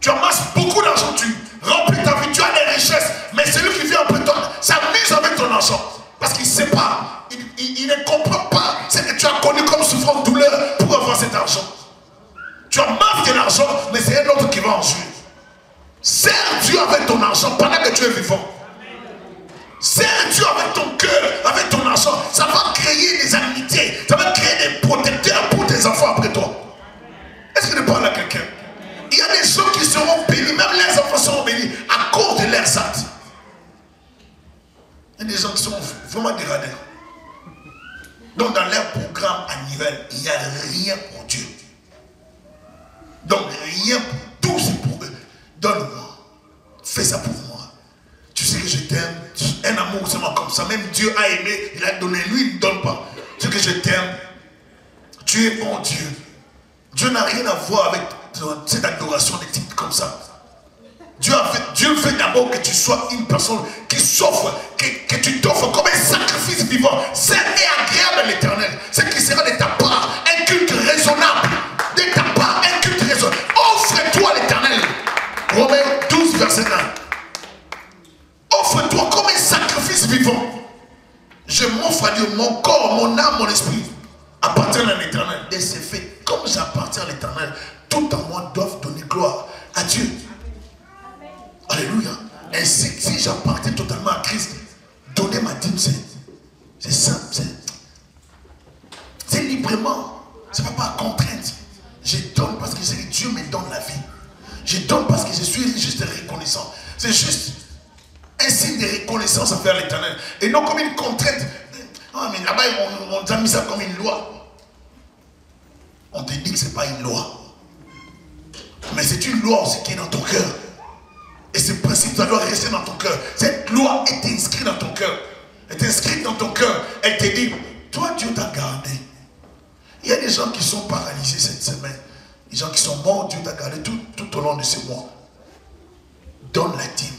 Tu amasses beaucoup d'argent, tu remplis ta vie, tu as des richesses, mais celui qui vient après toi s'amuse avec ton argent. Parce qu'il ne sait pas, il ne comprend pas ce que tu as connu comme souffrance, douleur pour avoir cet argent. Tu amasses de l'argent, mais c'est un autre qui va en juillet. Sers Dieu avec ton argent pendant que tu es vivant. Sers créer des amitiés. Ça va créer des protecteurs pour tes enfants après toi. Est-ce que je parle à quelqu'un? Il y a des gens qui seront bénis, même les enfants seront bénis à cause de leurs actes. Il y a des gens qui sont vraiment dégradés. Donc dans leur programme annuel, il n'y a rien pour Dieu. Donc rien, tout c'est pour eux. Donne-moi. Fais ça pour moi. Tu sais que je t'aime. Un amour seulement comme ça. Même Dieu a aimé, il a donné. Lui, il ne donne pas. Tu sais que je t'aime. Tu es bon Dieu. Dieu n'a rien à voir avec cette adoration des types comme ça. Dieu veut d'abord que tu sois une personne qui s'offre, que tu t'offres comme un sacrifice vivant, saint et agréable à l'Éternel. Ce qui sera de ta part un culte raisonnable. De ta part un culte raisonnable. Offre-toi à l'Éternel. Romains 12, verset 9. Offre-toi comme un sacrifice vivant. Je m'offre à Dieu, mon corps, mon âme, mon esprit appartiennent à l'Éternel. Et c'est fait. Comme j'appartiens à l'Éternel, tout en moi doivent donner gloire à Dieu. Alléluia. Ainsi, si j'appartiens totalement à Christ, donner ma dîme, c'est simple. C'est librement. Ce n'est pas par contrainte. Je donne parce que je sais que Dieu me donne la vie. Je donne parce que je suis juste reconnaissant. C'est juste un signe de reconnaissance envers l'Éternel. Et non comme une contrainte. Ah, mais là-bas, on a mis ça comme une loi. On te dit que ce n'est pas une loi. Mais c'est une loi aussi qui est dans ton cœur. Et ce principe doit rester dans ton cœur. Cette loi est inscrite dans ton cœur. Elle est inscrite dans ton cœur. Elle te dit, toi Dieu t'a gardé. Il y a des gens qui sont paralysés cette semaine. Des gens qui sont morts, Dieu t'a gardé tout au long de ce mois. Donne la dîme.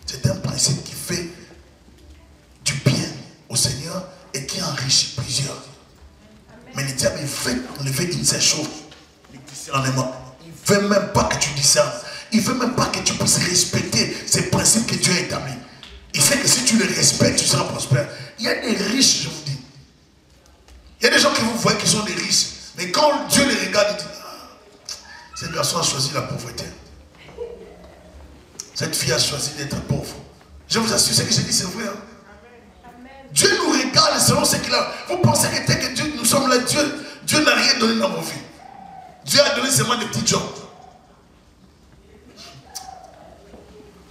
C'est un principe qui fait du bien au Seigneur et qui enrichit plusieurs. Mais le diable, il fait une seule chose, le discernement. Il ne veut même pas que tu discernes. Il ne veut même pas que tu puisses respecter ces principes que Dieu a établis. Il sait que si tu les respectes, tu seras prospère. Il y a des riches, je vous dis. Il y a des gens que vous voyez qui sont des riches. Mais quand Dieu les regarde, il dit, ah, cette personne a choisi la pauvreté. Cette fille a choisi d'être pauvre. Je vous assure, ce que je dis, c'est vrai. Hein? Dieu nous regarde selon ce qu'il a. Vous pensez que dès que Dieu, nous sommes là, Dieu n'a rien donné dans nos vies. Dieu a donné seulement des petits jobs.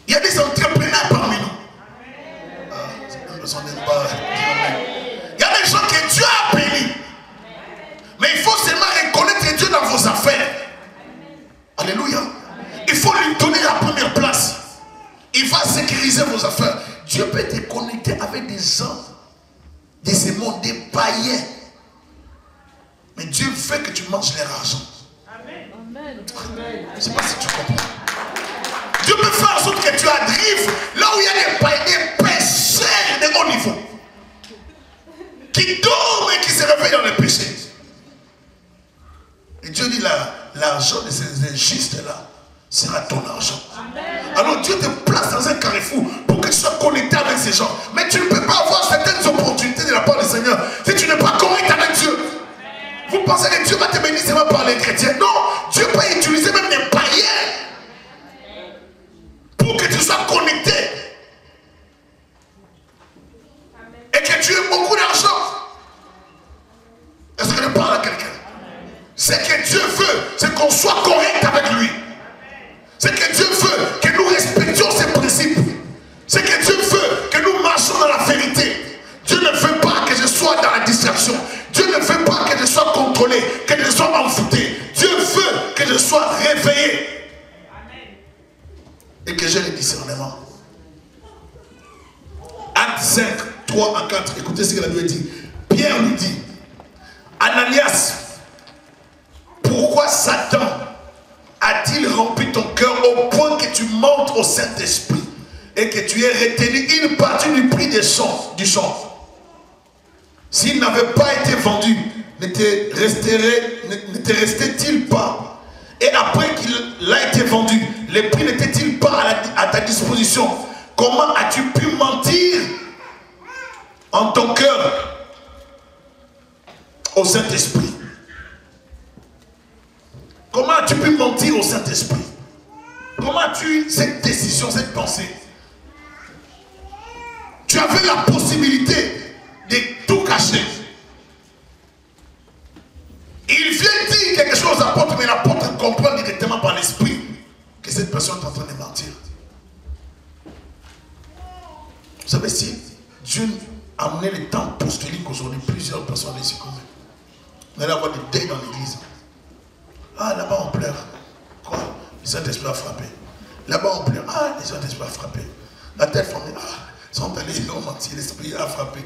Il y a des entrepreneurs parmi nous. Il y a des gens que Dieu a bénis. Mais il faut seulement reconnaître Dieu dans vos affaires. Alléluia. Il faut lui donner la première place. Il va sécuriser vos affaires. Dieu peut te connecter avec des gens de ce monde, des païens. Mais Dieu veut que tu manges leur argent. Je ne sais pas si tu comprends. Dieu peut faire en sorte que tu arrives là où il y a des païens, des pécheurs de haut niveau. Qui dorment et qui se réveillent dans le péché. Et Dieu dit l'argent de ces injustes-là sera ton argent. Alors Dieu te place dans un carrefour pour que tu sois connecté avec ces gens. Mais tu ne peux pas avoir certaines opportunités de la part du Seigneur si tu n'es pas correct avec Dieu. Vous pensez que Dieu va te bénir seulement par les chrétiens? Non, Dieu peut utiliser même des païens pour que tu sois connecté et que tu aies beaucoup d'argent. Est-ce que je parle à quelqu'un? Ce que Dieu veut, c'est qu'on soit correct avec lui. Ce que Dieu veut, que nous respections ses principes. Ce que Dieu veut, que nous marchions dans la vérité. Dieu ne veut pas que je sois dans la distraction. Dieu ne veut pas que je sois contrôlé, que je sois envoûté. Dieu veut que je sois réveillé. Et que j'ai le discernement. Acte 5, 3 à 4. Écoutez ce que la Bible dit. Pierre lui dit, Ananias, pourquoi Satan a-t-il rempli ton cœur au point que tu montes au Saint-Esprit et que tu aies retenu une partie du prix du champ? S'il n'avait pas été vendu, ne te restait-il pas? Et après qu'il a été vendu, le prix n'était-il pas à ta disposition? Comment as-tu pu mentir en ton cœur au Saint-Esprit? Comment as-tu pu mentir au Saint-Esprit? Comment as-tu eu cette décision, cette pensée? Tu avais la possibilité de tout cacher. amener les temps apostoliques aujourd'hui. Plusieurs personnes ici comme on allait avoir des deuils dans l'église. Ah, là-bas on pleure. Quoi? Le Saint-Esprit a frappé. Là-bas on pleure. Ah, le Saint-Esprit a frappé. La tête famille. Ah, sont allés, ils ont menti, l'Esprit a frappé.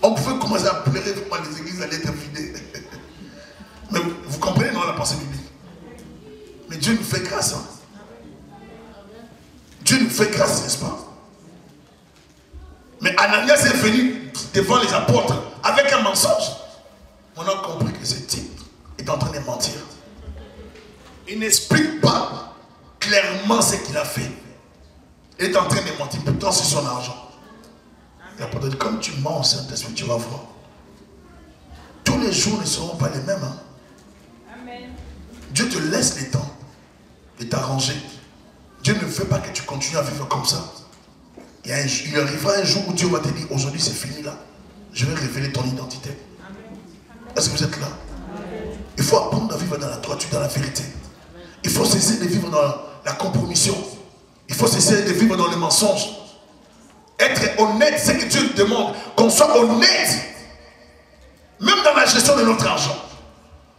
On pouvait commencer à pleurer comment les églises allaient être vidées. Mais vous comprenez, non, la pensée biblique. Mais Dieu nous fait grâce. Hein? Dieu nous fait grâce, n'est-ce pas? Mais Ananias est venu devant les apôtres avec un mensonge. On a compris que ce type est en train de mentir. Il n'explique pas clairement ce qu'il a fait. Il est en train de mentir, pourtant c'est son argent. L'apôtre dit, comme tu mens au Saint-Esprit, tu vas voir. Tous les jours ne seront pas les mêmes. Hein? Amen. Dieu te laisse le temps de t'arranger. Dieu ne veut pas que tu continues à vivre comme ça. Il arrivera un jour où Dieu va te dire, aujourd'hui c'est fini là. Je vais révéler ton identité. Est-ce que vous êtes là? Il faut apprendre à vivre dans la droiture, dans la vérité. Il faut cesser de vivre dans la compromission. Il faut cesser de vivre dans les mensonges. Être honnête, c'est que Dieu demande qu'on soit honnête. Même dans la gestion de notre argent.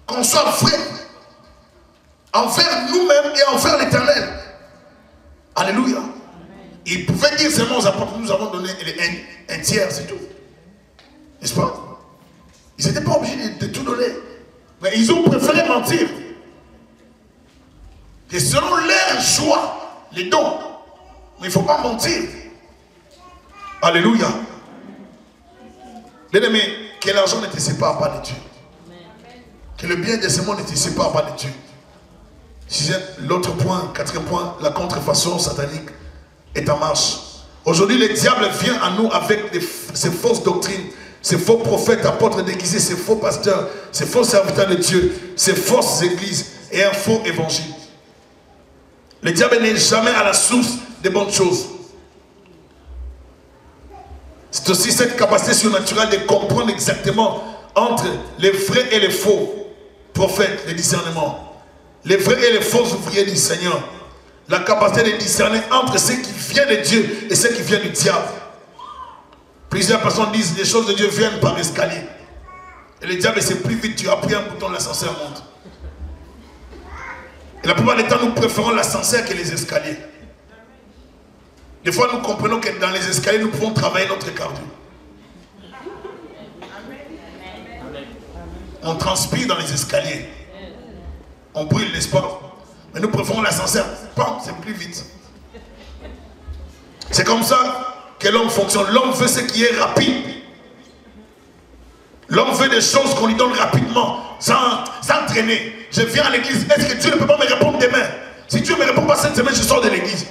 Qu'on soit vrai. Envers nous-mêmes et envers l'Éternel. Alléluia. Il pouvait dire seulement aux apôtres, nous avons donné un tiers, c'est tout. N'est-ce pas? Ils n'étaient pas obligés de tout donner. Mais ils ont préféré mentir. Et selon leur choix, les dons. Mais il ne faut pas mentir. Alléluia. Bien-aimé, que l'argent ne te sépare pas de Dieu. Que le bien de ce monde ne te sépare pas de Dieu. L'autre point, quatrième point, la contrefaçon satanique est en marche. Aujourd'hui, le diable vient à nous avec ses fausses doctrines, ses faux prophètes, apôtres déguisés, ses faux pasteurs, ses faux serviteurs de Dieu, ses fausses églises et un faux évangile. Le diable n'est jamais à la source des bonnes choses. C'est aussi cette capacité surnaturelle de comprendre exactement entre les vrais et les faux prophètes, les discernements. Les vrais et les faux ouvriers du Seigneur. La capacité de discerner entre ce qui vient de Dieu et ce qui vient du diable. Plusieurs personnes disent les choses de Dieu viennent par escalier. Et le diable, c'est plus vite, tu appuies un bouton, l'ascenseur monte. Et la plupart des temps, nous préférons l'ascenseur que les escaliers. Des fois, nous comprenons que dans les escaliers, nous pouvons travailler notre cardio. On transpire dans les escaliers. On brûle, n'est-ce pas? Mais nous préférons l'ascenseur. C'est plus vite. C'est comme ça que l'homme fonctionne. L'homme veut ce qui est rapide. L'homme veut des choses qu'on lui donne rapidement, sans traîner. Je viens à l'église. Est-ce que Dieu ne peut pas me répondre demain? Si Dieu ne me répond pas cette semaine, je sors de l'église.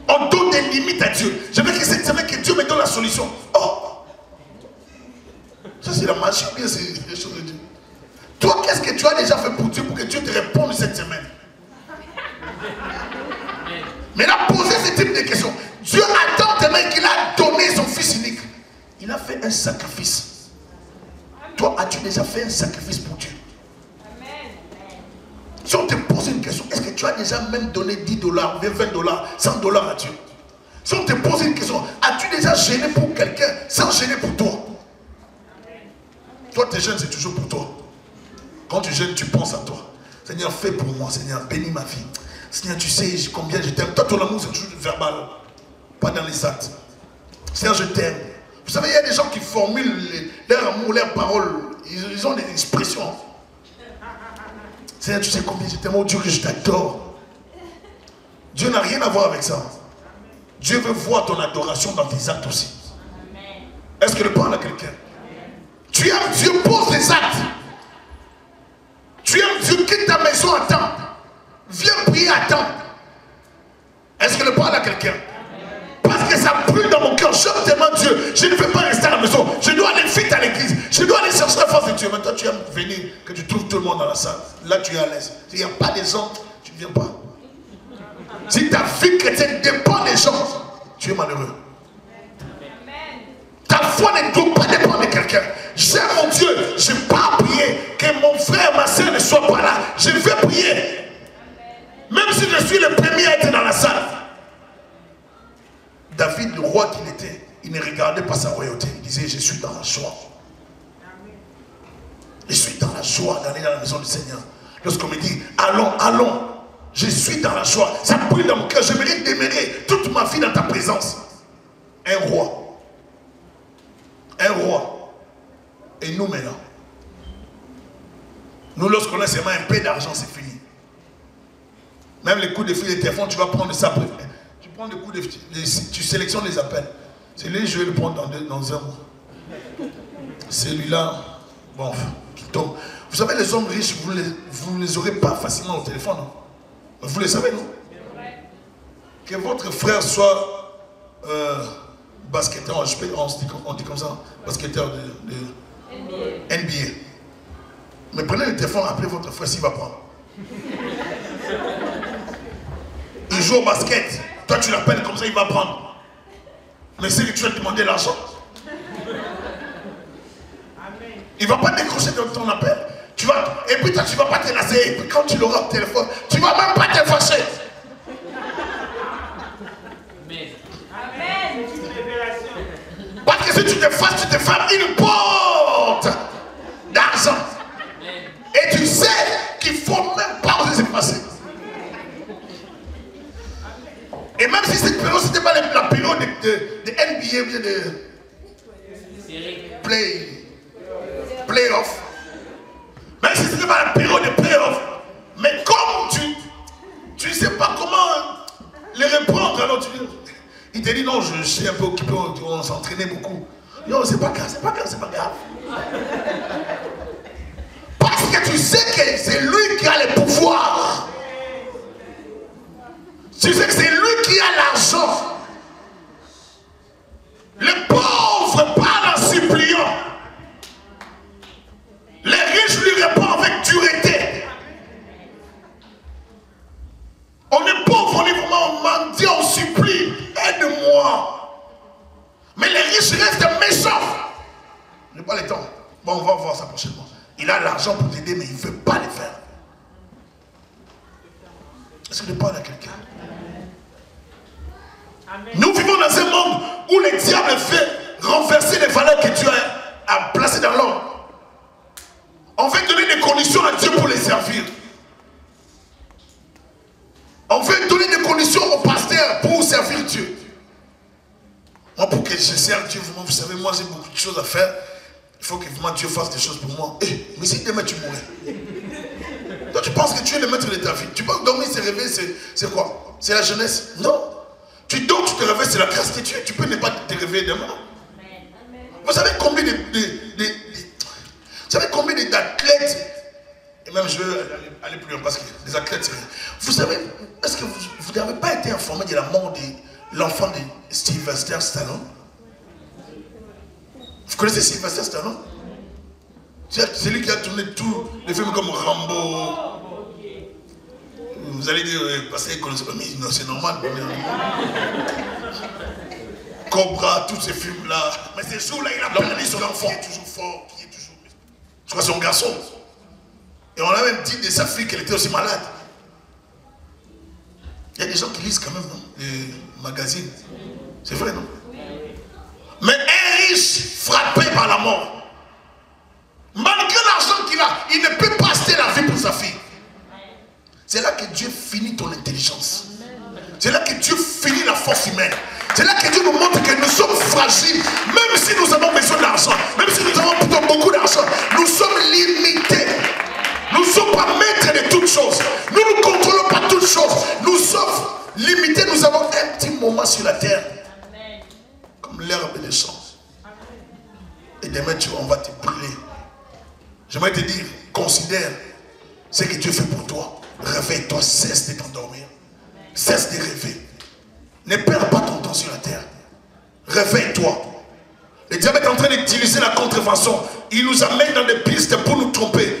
On donne des limites à Dieu. Je veux que cette semaine, que Dieu me donne la solution. Oh! Ça, c'est la magie, bien, c'est les choses de Dieu. Toi, qu'est-ce que tu as déjà fait pour Dieu pour que Dieu te réponde cette semaine? Mais il a posé ce type de questions. Dieu attend tellement qu'il a donné son fils unique. Il a fait un sacrifice. Toi, as-tu déjà fait un sacrifice pour Dieu? Si on te pose une question, est-ce que tu as déjà même donné 10 dollars, 20 dollars, 100 dollars à Dieu? Si on te pose une question, as-tu déjà gêné pour quelqu'un sans gêner pour toi? Toi, tes gênes, c'est toujours pour toi. Quand tu gênes, tu penses à toi. Seigneur, fais pour moi. Seigneur, bénis ma vie. Seigneur, tu sais combien je t'aime. Toi, ton amour, c'est toujours verbal. Pas dans les actes. Seigneur, je t'aime. Vous savez, il y a des gens qui formulent leur amour, leurs paroles. Ils ont des expressions. Seigneur, tu sais combien je t'aime. Oh Dieu, que je t'adore. Dieu n'a rien à voir avec ça. Dieu veut voir ton adoration dans tes actes aussi. Est-ce que je parle à quelqu'un? Tu aimes Dieu, pose les actes. Tu aimes Dieu, quitte ta maison à temps. Viens prier à temps. Est-ce que je parle à quelqu'un? Parce que ça brûle dans mon cœur. J'aime tellement Dieu. Je ne veux pas rester à la maison. Je dois aller vite à l'église. Je dois aller chercher la face de Dieu. Maintenant, tu aimes venir, que tu trouves tout le monde dans la salle. Là, tu es à l'aise. S'il n'y a pas des gens, tu ne viens pas. Si ta vie chrétienne dépend des gens, tu es malheureux. Ta foi ne doit pas dépendre de quelqu'un. J'aime mon Dieu. Je n'ai pas prié que mon frère, ma soeur ne soient pas là. Je vais prier. Même si je suis le premier à être dans la salle. David, le roi qu'il était, il ne regardait pas sa royauté. Il disait, je suis dans la joie. Je suis dans la joie d'aller dans la maison du Seigneur. Lorsqu'on me dit, allons, allons, je suis dans la joie. Ça brûle dans mon cœur. J'aimerais demeurer toute ma vie dans ta présence. Un roi. Un roi. Et nous maintenant. Nous, lorsqu'on a seulement un peu d'argent, c'est fini. Même les coups de fil de téléphone, tu vas prendre ça. Tu prends des coups de fil, tu sélectionnes les appels. Celui-là, je vais le prendre dans un mois. Celui-là, bon, qui tombe. Vous savez, les hommes riches, vous ne les aurez pas facilement au téléphone. Non? Vous le savez, non? Que votre frère soit basketteur, on dit comme ça, basketteur de NBA. Mais prenez le téléphone, appelez votre frère s'il va prendre. Il joue au basket. Toi, tu l'appelles comme ça, il va prendre. Mais c'est que tu vas demander l'argent. Il ne va pas décrocher ton appel. Et puis toi, tu ne vas pas te lasser. Et puis quand tu l'auras au téléphone, tu ne vas même pas te fâcher. Amen. Parce que si tu te fâches, tu te fais une porte d'argent. Et tu sais qu'il ne faut même pas oser se passer. Et même si cette période, ce n'était pas la période de NBA, bien de playoff. Même si ce n'était pas la période de playoff. Mais comme tu ne sais pas comment les reprendre, alors il te dit non, je suis un peu occupé, on s'entraînait beaucoup. Non, c'est pas grave, c'est pas grave, c'est pas grave. Parce que tu sais que c'est lui qui a le pouvoir. Tu sais que c'est lui qui a l'argent. Le pauvre parle en suppliant. Les riches lui répondent avec dureté. On est pauvre, on est vraiment mendie, on supplie. Aide-moi. Mais les riches restent méchants. Je n'ai pas le temps. Bon, on va voir ça prochainement. Il a l'argent pour t'aider, mais il ne veut pas le faire. Est-ce que je parle à quelqu'un? Nous vivons dans un monde où le diable fait renverser les valeurs que Dieu a placées dans l'homme. On veut donner des conditions à Dieu pour les servir. On veut donner des conditions au pasteur pour servir Dieu. Moi, pour que je serve Dieu, vous savez, moi j'ai beaucoup de choses à faire. Il faut que vraiment Dieu fasse des choses pour moi. Mais si demain tu mourais, toi tu penses que tu es le maître de ta vie. Tu penses que dormir, se réveiller, c'est quoi? C'est la jeunesse? Non. Tu dors, tu te réveilles, c'est la grâce de Dieu. Tu peux ne pas te réveiller demain. Vous savez combien d'athlètes, et même je veux aller plus loin parce que les athlètes, vous savez, est-ce que vous n'avez pas été informé de la mort de l'enfant de Sylvester Stallone? Vous connaissez Sylvester Stallone? C'est lui qui a tourné tous les films comme Rambo. Vous allez dire, parce que c'est normal. Cobra, tous ces films-là. Mais ces jours-là, il a perdu son enfant qui est toujours fort, qui est toujours. Je crois que c'est un garçon. Et on a même dit de sa fille qu'elle était aussi malade. Il y a des gens qui lisent quand même, non? Les magazines. C'est vrai, non? Mais un riche frappé par la mort, malgré l'argent qu'il a, il ne peut pas acheter la vie pour sa fille. C'est là que Dieu finit ton intelligence. C'est là que Dieu finit la force humaine. C'est là que Dieu nous montre que nous sommes fragiles. Même si nous avons besoin d'argent, même si nous avons plutôt beaucoup d'argent, nous sommes limités. Nous ne sommes pas maîtres de toutes choses. Nous ne contrôlons pas toutes choses. Nous sommes limités. Nous avons un petit moment sur la terre. Comme l'herbe des champs. Et demain, on va te brûler. J'aimerais te dire, considère ce que Dieu fait pour toi. Réveille-toi, cesse de t'endormir. Cesse de rêver. Ne perds pas ton temps sur la terre. Réveille-toi. Le diable est en train d'utiliser la contrefaçon. Il nous amène dans des pistes pour nous tromper.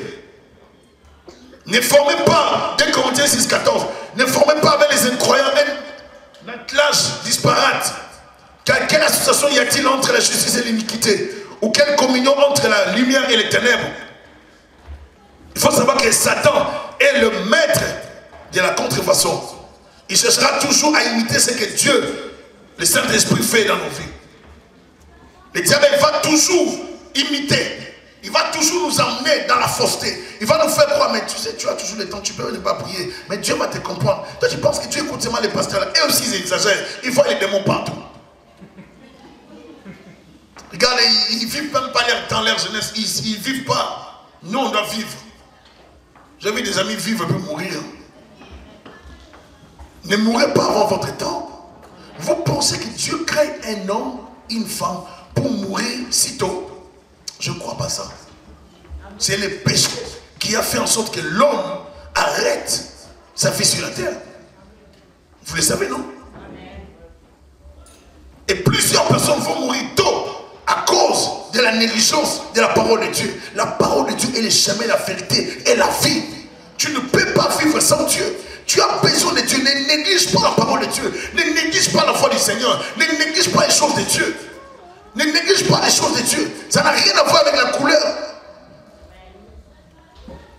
Ne formez pas, 2 Corinthiens 6, 14, ne formez pas avec les incroyants un attelage disparate. Quelle association y a-t-il entre la justice et l'iniquité? Ou quelle communion entre la lumière et les ténèbres? Il faut savoir que Satan est le maître de la contrefaçon. Il cherchera toujours à imiter ce que Dieu, le Saint-Esprit, fait dans nos vies. Le diable va toujours imiter. Il va toujours nous emmener dans la fausseté. Il va nous faire croire, mais tu sais, tu as toujours le temps, tu peux ne pas prier. Mais Dieu va te comprendre. Toi, tu penses que tu écoutes seulement les pasteurs là. Et aussi, ils exagèrent. Ils voient les démons partout. Regarde, ils ne vivent même pas dans leur jeunesse. Ils ne vivent pas. Nous, on doit vivre. J'ai vu des amis vivre et puis mourir. Ne mourrez pas avant votre temps. Vous pensez que Dieu crée un homme, une femme, pour mourir si tôt? Je ne crois pas ça. C'est le péché qui a fait en sorte que l'homme arrête sa vie sur la terre. Vous le savez, non? Et plusieurs personnes vont mourir tôt à cause de la négligence de la parole de Dieu. La parole de Dieu est le chemin, la vérité et la vie. Tu ne peux pas vivre sans Dieu. Tu as besoin de Dieu. Ne néglige pas la parole de Dieu. Ne néglige pas la foi du Seigneur. Ne néglige pas les choses de Dieu. Ne néglige pas les choses de Dieu. Ça n'a rien à voir avec la couleur.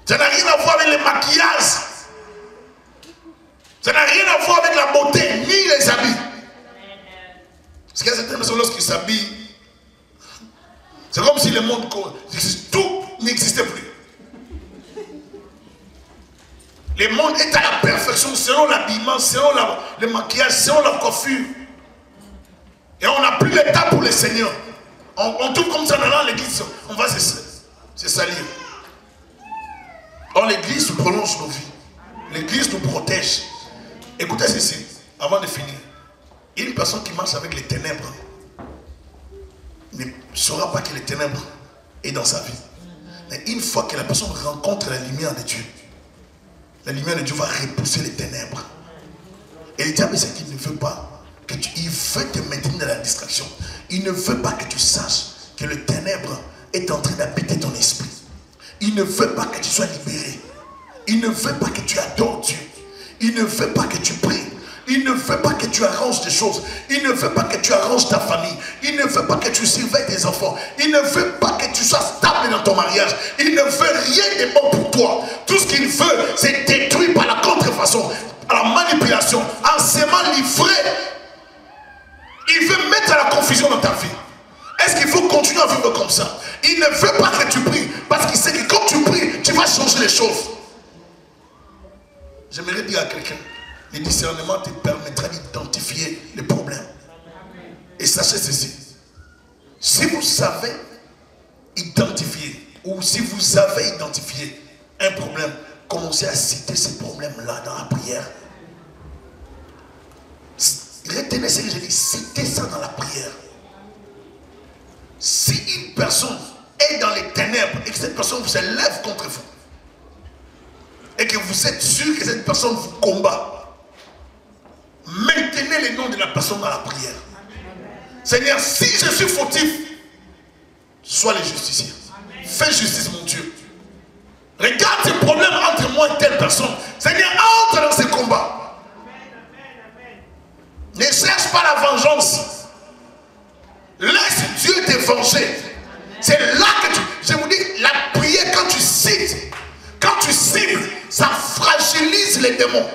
Ça n'a rien à voir avec les maquillages. Ça n'a rien à voir avec la beauté, ni les habits. Parce qu'il y a certaines personnes, lorsqu'ils s'habillent, c'est comme si le monde, tout n'existait plus. Le monde est à la perfection selon l'habillement, selon le maquillage, selon la coiffure. Et on n'a plus le temps pour le Seigneur. On trouve comme ça dans l'église, on va se salir. Or l'église nous prolonge nos vies. L'église nous protège. Écoutez ceci, avant de finir. Une personne qui marche avec les ténèbres ne saura pas que les ténèbres est dans sa vie. Mais une fois que la personne rencontre la lumière de Dieu, la lumière de Dieu va repousser les ténèbres. Et le diable, c'est qu'il ne veut pas. Il veut te maintenir dans la distraction. Il ne veut pas que tu saches que le ténèbre est en train d'habiter ton esprit. Il ne veut pas que tu sois libéré. Il ne veut pas que tu adores Dieu. Il ne veut pas que tu pries. Il ne veut pas que tu arranges des choses. Il ne veut pas que tu arranges ta famille. Il ne veut pas que tu surveilles tes enfants. Il ne veut pas que tu sois stable dans ton mariage. Il ne veut rien de bon pour toi. Tout ce qu'il veut, c'est détruire par la contrefaçon, par la manipulation, en s'aimant livré. Il veut mettre la confusion dans ta vie. Est-ce qu'il faut continuer à vivre comme ça? Il ne veut pas que tu pries. Parce qu'il sait que quand tu pries, tu vas changer les choses. J'aimerais dire à quelqu'un, le discernement te permettra d'identifier les problèmes. Et sachez ceci. Si vous savez identifier, ou si vous avez identifié un problème, commencez à citer ces problèmes-là dans la prière. Retenez ce que j'ai dit, citez ça dans la prière. Si une personne est dans les ténèbres et que cette personne se lève contre vous, et que vous êtes sûr que cette personne vous combat, maintenez le nom de la personne dans la prière. Seigneur, si je suis fautif, sois le justicier. Fais justice, mon Dieu. Regarde ces problèmes entre moi et telle personne. Seigneur, entre dans ces combats. Ne cherche pas la vengeance. Laisse Dieu te venger. C'est là que tu... Je vous dis, la prière, quand tu cites, quand tu cibles, ça fragilise les démons.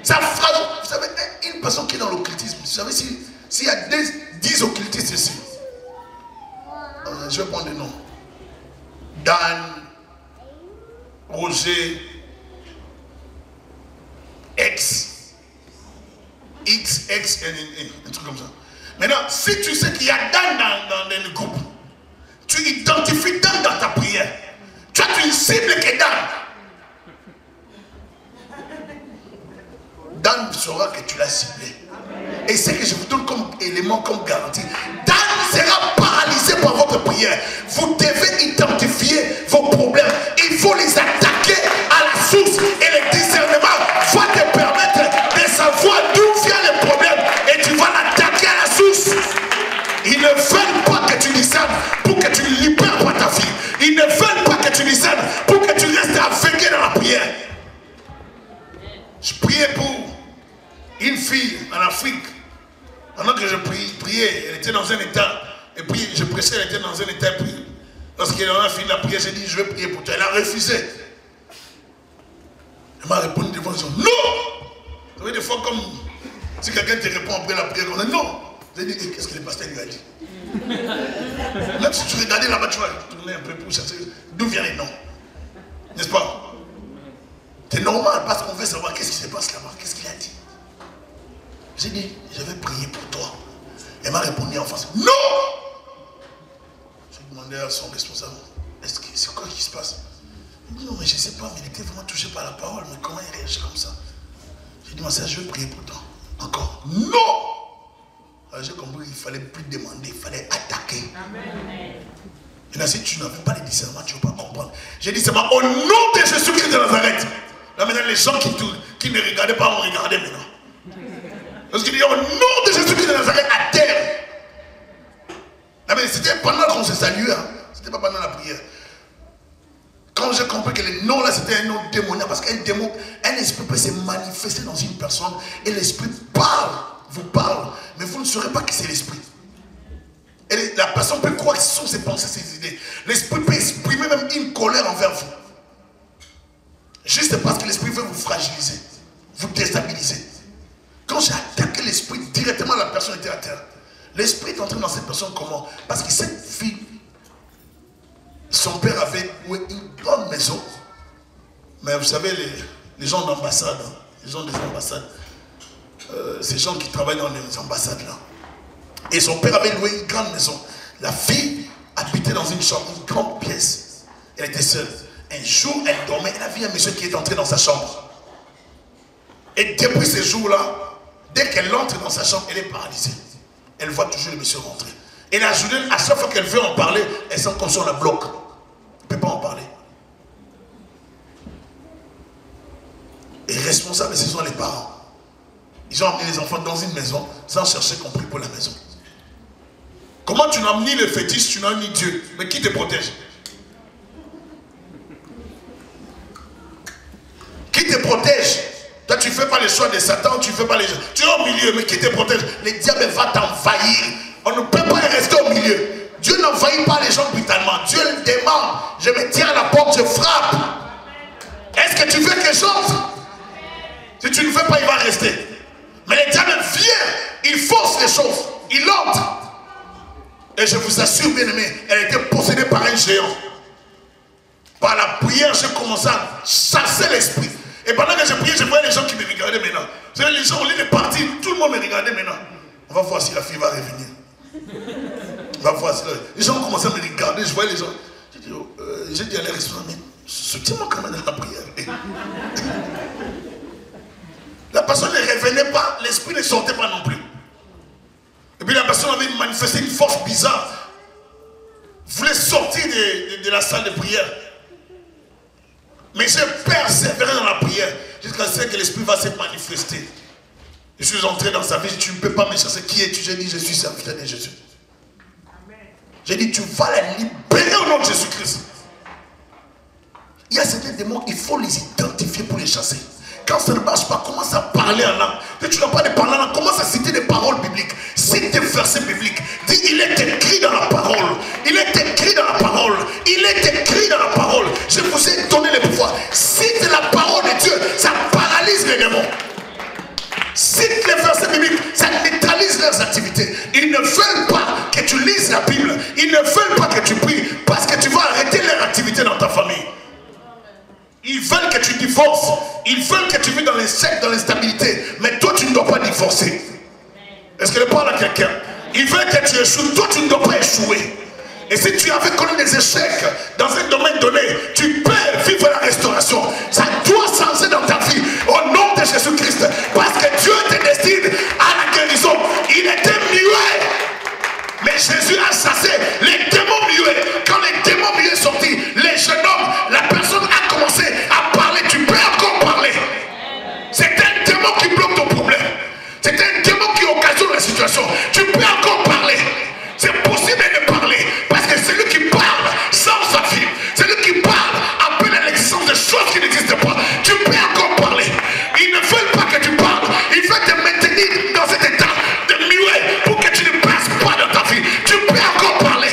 Ça fragilise... Vous savez, une personne qui est dans l'occultisme, vous savez, s'il y a 10 occultistes ici, je vais prendre des noms. Dan, Roger, X, un truc comme ça. Maintenant, si tu sais qu'il y a Dan dans le groupe, tu identifies Dan dans ta prière. Tu ne cibles que Dan. Dan saura que tu l'as ciblé. Et c'est que je vous donne comme élément, comme garantie. Dan sera paralysé par votre prière. Vous devez identifier vos problèmes. Il faut les attaquer à la source. Et le discernement va te permettre de savoir d'où vient le problème. Et tu vas l'attaquer à la source. Ils ne veulent pas que tu discernes pour que tu ne libères pas ta vie. Ils ne veulent pas que tu discernes pour que tu restes aveuglé dans la prière. Je priais pour une fille en Afrique. Pendant que je priais, elle était dans un état. Et puis je prêchais, elle était dans un état. Puis lorsqu'elle a fini la prière, j'ai dit, je vais prier pour toi. Elle a refusé. Elle m'a répondu devant son non. Vous savez, des fois, comme si quelqu'un te répond après la prière, on dit non. J'ai dit, qu'est-ce que le pasteur lui a dit? Même si tu regardais là-bas, tu vas tourner un peu pour chercher d'où vient les noms. N'est-ce pas? C'est normal parce qu'on veut savoir qu'est-ce qui se passe là-bas. Qu'est-ce qu'il a dit? J'ai dit, je vais prier pour toi. Elle m'a répondu en face. Non! J'ai demandé à son responsable, c'est quoi qui se passe? Il dit, non, mais je ne sais pas, mais il était vraiment touché par la parole. Mais comment il réagit comme ça? J'ai dit, je vais prier pour toi. Encore. Non! J'ai compris qu'il ne fallait plus demander, il fallait attaquer. Amen. Et là, si tu n'avais pas les discernements, tu ne vas pas comprendre. J'ai dit seulement au nom de Jésus-Christ de Nazareth. Là maintenant, les gens qui ne regardaient pas vont regarder maintenant. Parce qu'il dit au nom de Jésus-Christ de Nazareth à terre. Là, mais c'était pendant qu'on se saluait. Hein. C'était pas pendant la prière. Quand j'ai compris que le nom là c'était un nom démoniaque, parce qu'un démon, un esprit peut se manifester dans une personne et l'esprit parle, vous parle, mais vous ne saurez pas que c'est l'esprit. Et la personne peut croire que ce sont ses pensées, ses idées. L'esprit peut exprimer même une colère envers vous. Juste parce que l'esprit veut vous fragiliser, vous déstabiliser. Quand j'ai attaqué l'esprit, directement la personne était à terre. L'esprit est entré dans cette personne comment? Parce que cette fille, son père avait loué une grande maison. Mais vous savez, les gens d'ambassade, hein, les gens des ambassades, ces gens qui travaillent dans les ambassades là. Et son père avait loué une grande maison. La fille habitait dans une chambre, une grande pièce. Elle était seule. Un jour, elle dormait. Elle a vu un monsieur qui est entré dans sa chambre. Et depuis ce jour-là, dès qu'elle entre dans sa chambre, elle est paralysée. Elle voit toujours le monsieur rentrer. Et la journée, à chaque fois qu'elle veut en parler, elle sent comme si on la bloque. Elle ne peut pas en parler. Et responsables, ce sont les parents. Ils ont emmené les enfants dans une maison sans chercher compris pour la maison. Comment tu n'as ni le fétiche, tu n'as ni Dieu? Mais qui te protège? Qui te protège? Toi, tu ne fais pas les choix de Satan, tu ne fais pas les... Tu es au milieu, mais qui te protège? Le diable va t'envahir. On ne peut pas rester au milieu. Dieu n'envahit pas les gens brutalement. Dieu le demande. Je me tiens à la porte, je frappe. Est-ce que tu fais quelque chose? Si tu ne fais pas, il va rester. Mais le diable vient, il force les choses, il entre. Et je vous assure, bien aimé, elle était possédée par un géant. Par la prière, j'ai commencé à chasser l'esprit. Et pendant que je priais, je voyais les gens qui me regardaient maintenant. Vous savez, les gens, au lieu de partir, tout le monde me regardait maintenant. On va voir si la fille va revenir. On va voir si les gens ont commencé à me regarder, je voyais les gens. J'ai dit à les responsables, mais soutiens-moi quand même dans la prière. La personne ne revenait pas, l'esprit ne sortait pas non plus. Et puis la personne avait manifesté une force bizarre. Voulait sortir de la salle de prière. Mais j'ai persévéré dans la prière jusqu'à ce que l'esprit va se manifester. Je suis entré dans sa vie, tu ne peux pas me chasser. Qui es-tu? J'ai dit, je suis serviteur de Jésus. J'ai dit, tu vas la libérer au nom de Jésus-Christ. Il y a certains démons, il faut les identifier pour les chasser. Quand ça ne marche pas, commence à parler en langue. Si tu n'as pas de parler en langue, commence à citer des paroles bibliques. Cite des versets bibliques. Dis, il est écrit dans la parole. Il est écrit dans la parole. Il est écrit dans la parole. Je vous ai donné le pouvoir. Cite la parole de Dieu. Ça paralyse les démons. Cite les versets bibliques. Ça neutralise leurs activités. Ils ne veulent pas que tu lises la Bible. Ils ne veulent pas que tu pries. Parce que tu vas arrêter leur activité dans ta famille. Ils veulent que tu divorces. Ils veulent que tu vis dans l'échec, dans l'instabilité. Mais toi, tu ne dois pas divorcer. Est-ce que je parle à quelqu'un? Ils veulent que tu échoues. Toi, tu ne dois pas échouer. Et si tu avais connu des échecs dans un domaine donné, tu peux vivre la restauration. Ça doit changer dans ta vie. Au nom de Jésus-Christ. Parce que Dieu te destine à la guérison. Il était muet. Mais Jésus a chassé les démons muets. Quand les démons muets sont sortis, les jeunes hommes, la personne a commencé à parler. Tu peux encore parler. C'est un démon qui bloque ton problème. C'est un démon qui occasionne la situation. Tu peux encore parler. C'est possible de parler. Parce que celui qui parle sans sa vie, celui qui parle appelle à l'existence de choses qui n'existent pas. Tu peux encore parler. Ils ne veulent pas que tu parles. Ils veulent te maintenir dans cet état de muet pour que tu ne passes pas dans ta vie. Tu peux encore parler.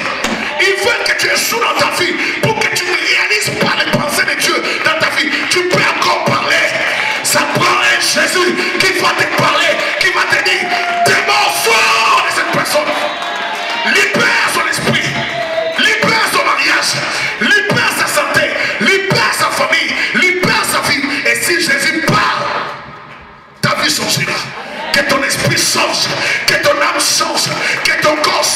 Ils veulent que tu échoues dans ta vie pour que tu ne réalises pas les pensées de Dieu dans ta vie. Tu peux encore parler. Ça prend un Jésus qui va te parler, qui va te dire, démon, sors de cette personne. Libère son esprit.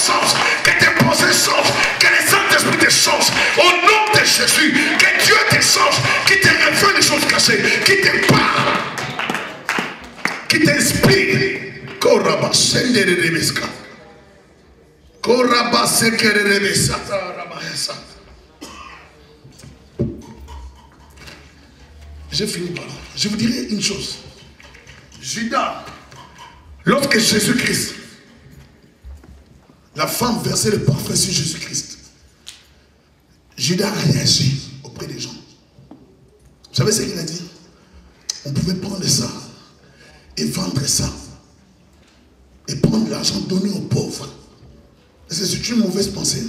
changent, que tes pensées changent, que le Saint-Esprit te change. Au nom de Jésus, que Dieu te change, qui te révèle les choses cachées, qui te parle, qui t'inspire. J'ai fini par là. Je vous dirai une chose. Judas, lorsque Jésus-Christ, la femme versait le parfum sur Jésus-Christ, Judas a réagi auprès des gens. Vous savez ce qu'il a dit? On pouvait prendre ça et vendre ça et prendre l'argent donné aux pauvres. Est-ce que c'est une mauvaise pensée?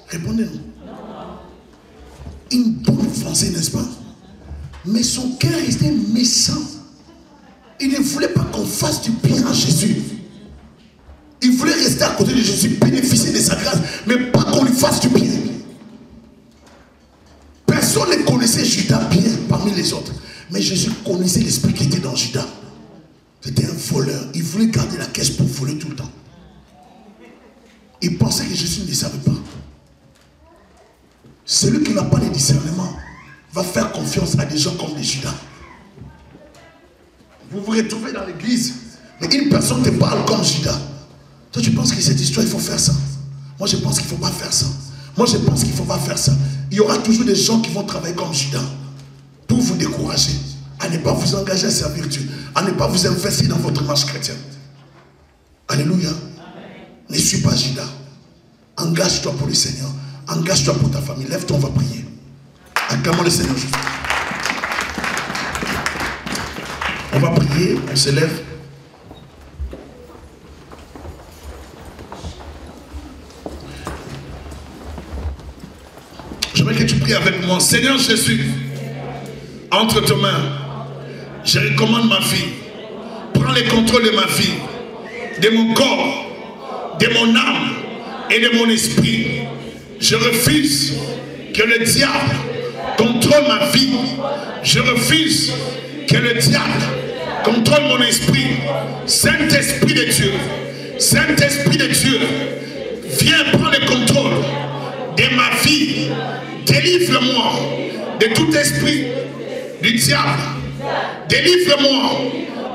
Répondez-nous. Une bonne pensée, n'est-ce pas? Mais son cœur était méchant. Il ne voulait pas qu'on fasse du bien à Jésus. Il voulait rester à côté de Jésus, bénéficier de sa grâce, mais pas qu'on lui fasse du bien. Personne ne connaissait Judas bien parmi les autres. Mais Jésus connaissait l'esprit qui était dans Judas. C'était un voleur. Il voulait garder la caisse pour voler tout le temps. Il pensait que Jésus ne savait pas. Celui qui n'a pas de discernement va faire confiance à des gens comme les Judas. Vous vous retrouvez dans l'église, mais une personne te parle comme Judas. Toi, tu penses que cette histoire, il faut faire ça. Moi, je pense qu'il ne faut pas faire ça. Moi, je pense qu'il ne faut pas faire ça. Il y aura toujours des gens qui vont travailler comme Judas pour vous décourager, à ne pas vous engager à servir Dieu, à ne pas vous investir dans votre marche chrétienne. Alléluia. Ne suis pas Judas. Engage-toi pour le Seigneur. Engage-toi pour ta famille. Lève-toi, on va prier. Acclamons le Seigneur. On va prier, on se lève. J'aimerais que tu pries avec moi. Seigneur Jésus, entre tes mains, je recommande ma vie. Prends le contrôle de ma vie, de mon corps, de mon âme et de mon esprit. Je refuse que le diable contrôle ma vie. Je refuse que le diable contrôle mon esprit. Saint-Esprit de Dieu, Saint-Esprit de Dieu, viens prendre le contrôle de ma vie. Délivre-moi de tout esprit du diable. Délivre-moi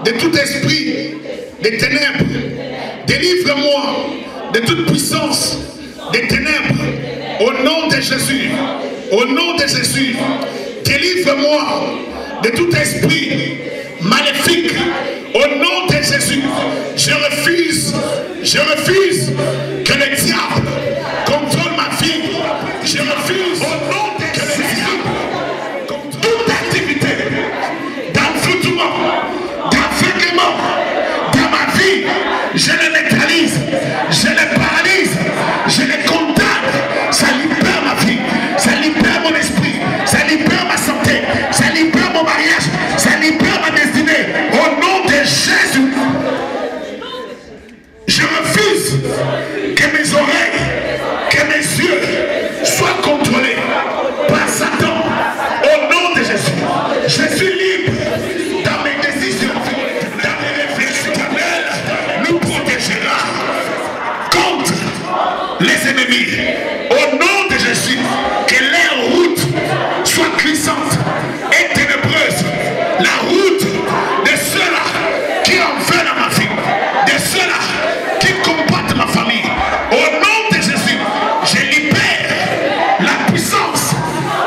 de tout esprit des ténèbres. Délivre-moi de toute puissance des ténèbres. Au nom de Jésus. Au nom de Jésus. Délivre-moi de tout esprit maléfique. Au nom de Jésus. Je refuse que le diable contrôle ma vie. Je refuse que le diable contrôle toute activité d'envoûtement, d'aveuglement dans ma vie. Je le neutralise, je le paralyse, je le condamne. Ça libère ma vie, ça libère mon esprit, ça libère ma santé, ça libère mon mariage, ça libère ma destinée. Au nom de Jésus, je refuse que mes oreilles, que mes yeux soient contrôlés par Satan. Au nom de Jésus, je suis libre dans mes décisions, dans mes réflexions. Nous protégera contre les ennemis. Au nom de Jésus, que leur route soit glissante et ténébreuse. La route de ceux-là qui en veulent à ma vie, de ceux-là qui combattent ma famille. Au nom de Jésus, je libère la puissance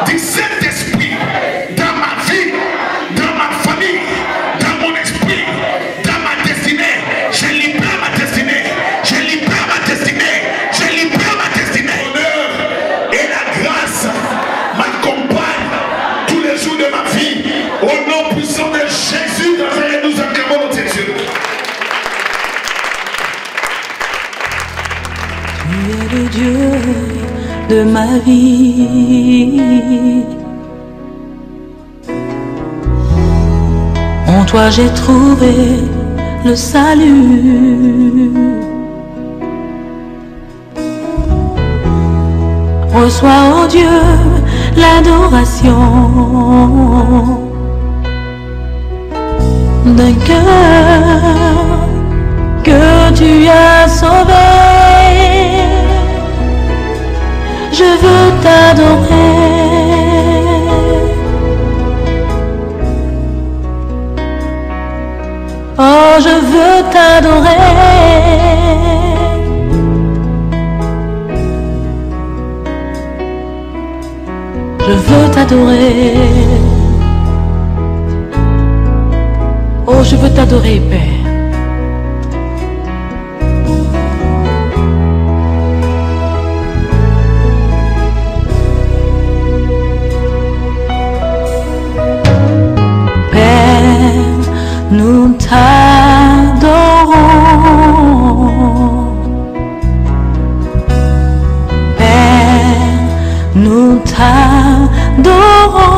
du Saint-Esprit dans ma vie, dans ma famille, dans mon esprit, dans ma destinée. Je libère ma destinée. Je libère ma destinée. Je libère ma destinée. L'honneur et la grâce m'accompagnent tous les jours de ma vie. Au nom puissant de Jésus, nous acclamons notre Dieu. Tu es le Dieu de ma vie. En toi j'ai trouvé le salut. Reçois, ô Dieu, l'adoration d'un cœur que tu as sauvé. Je veux t'adorer. Oh, je veux t'adorer. Je veux t'adorer. Oh, je veux t'adorer, Père. Nous t'adorons, Père, nous t'adorons.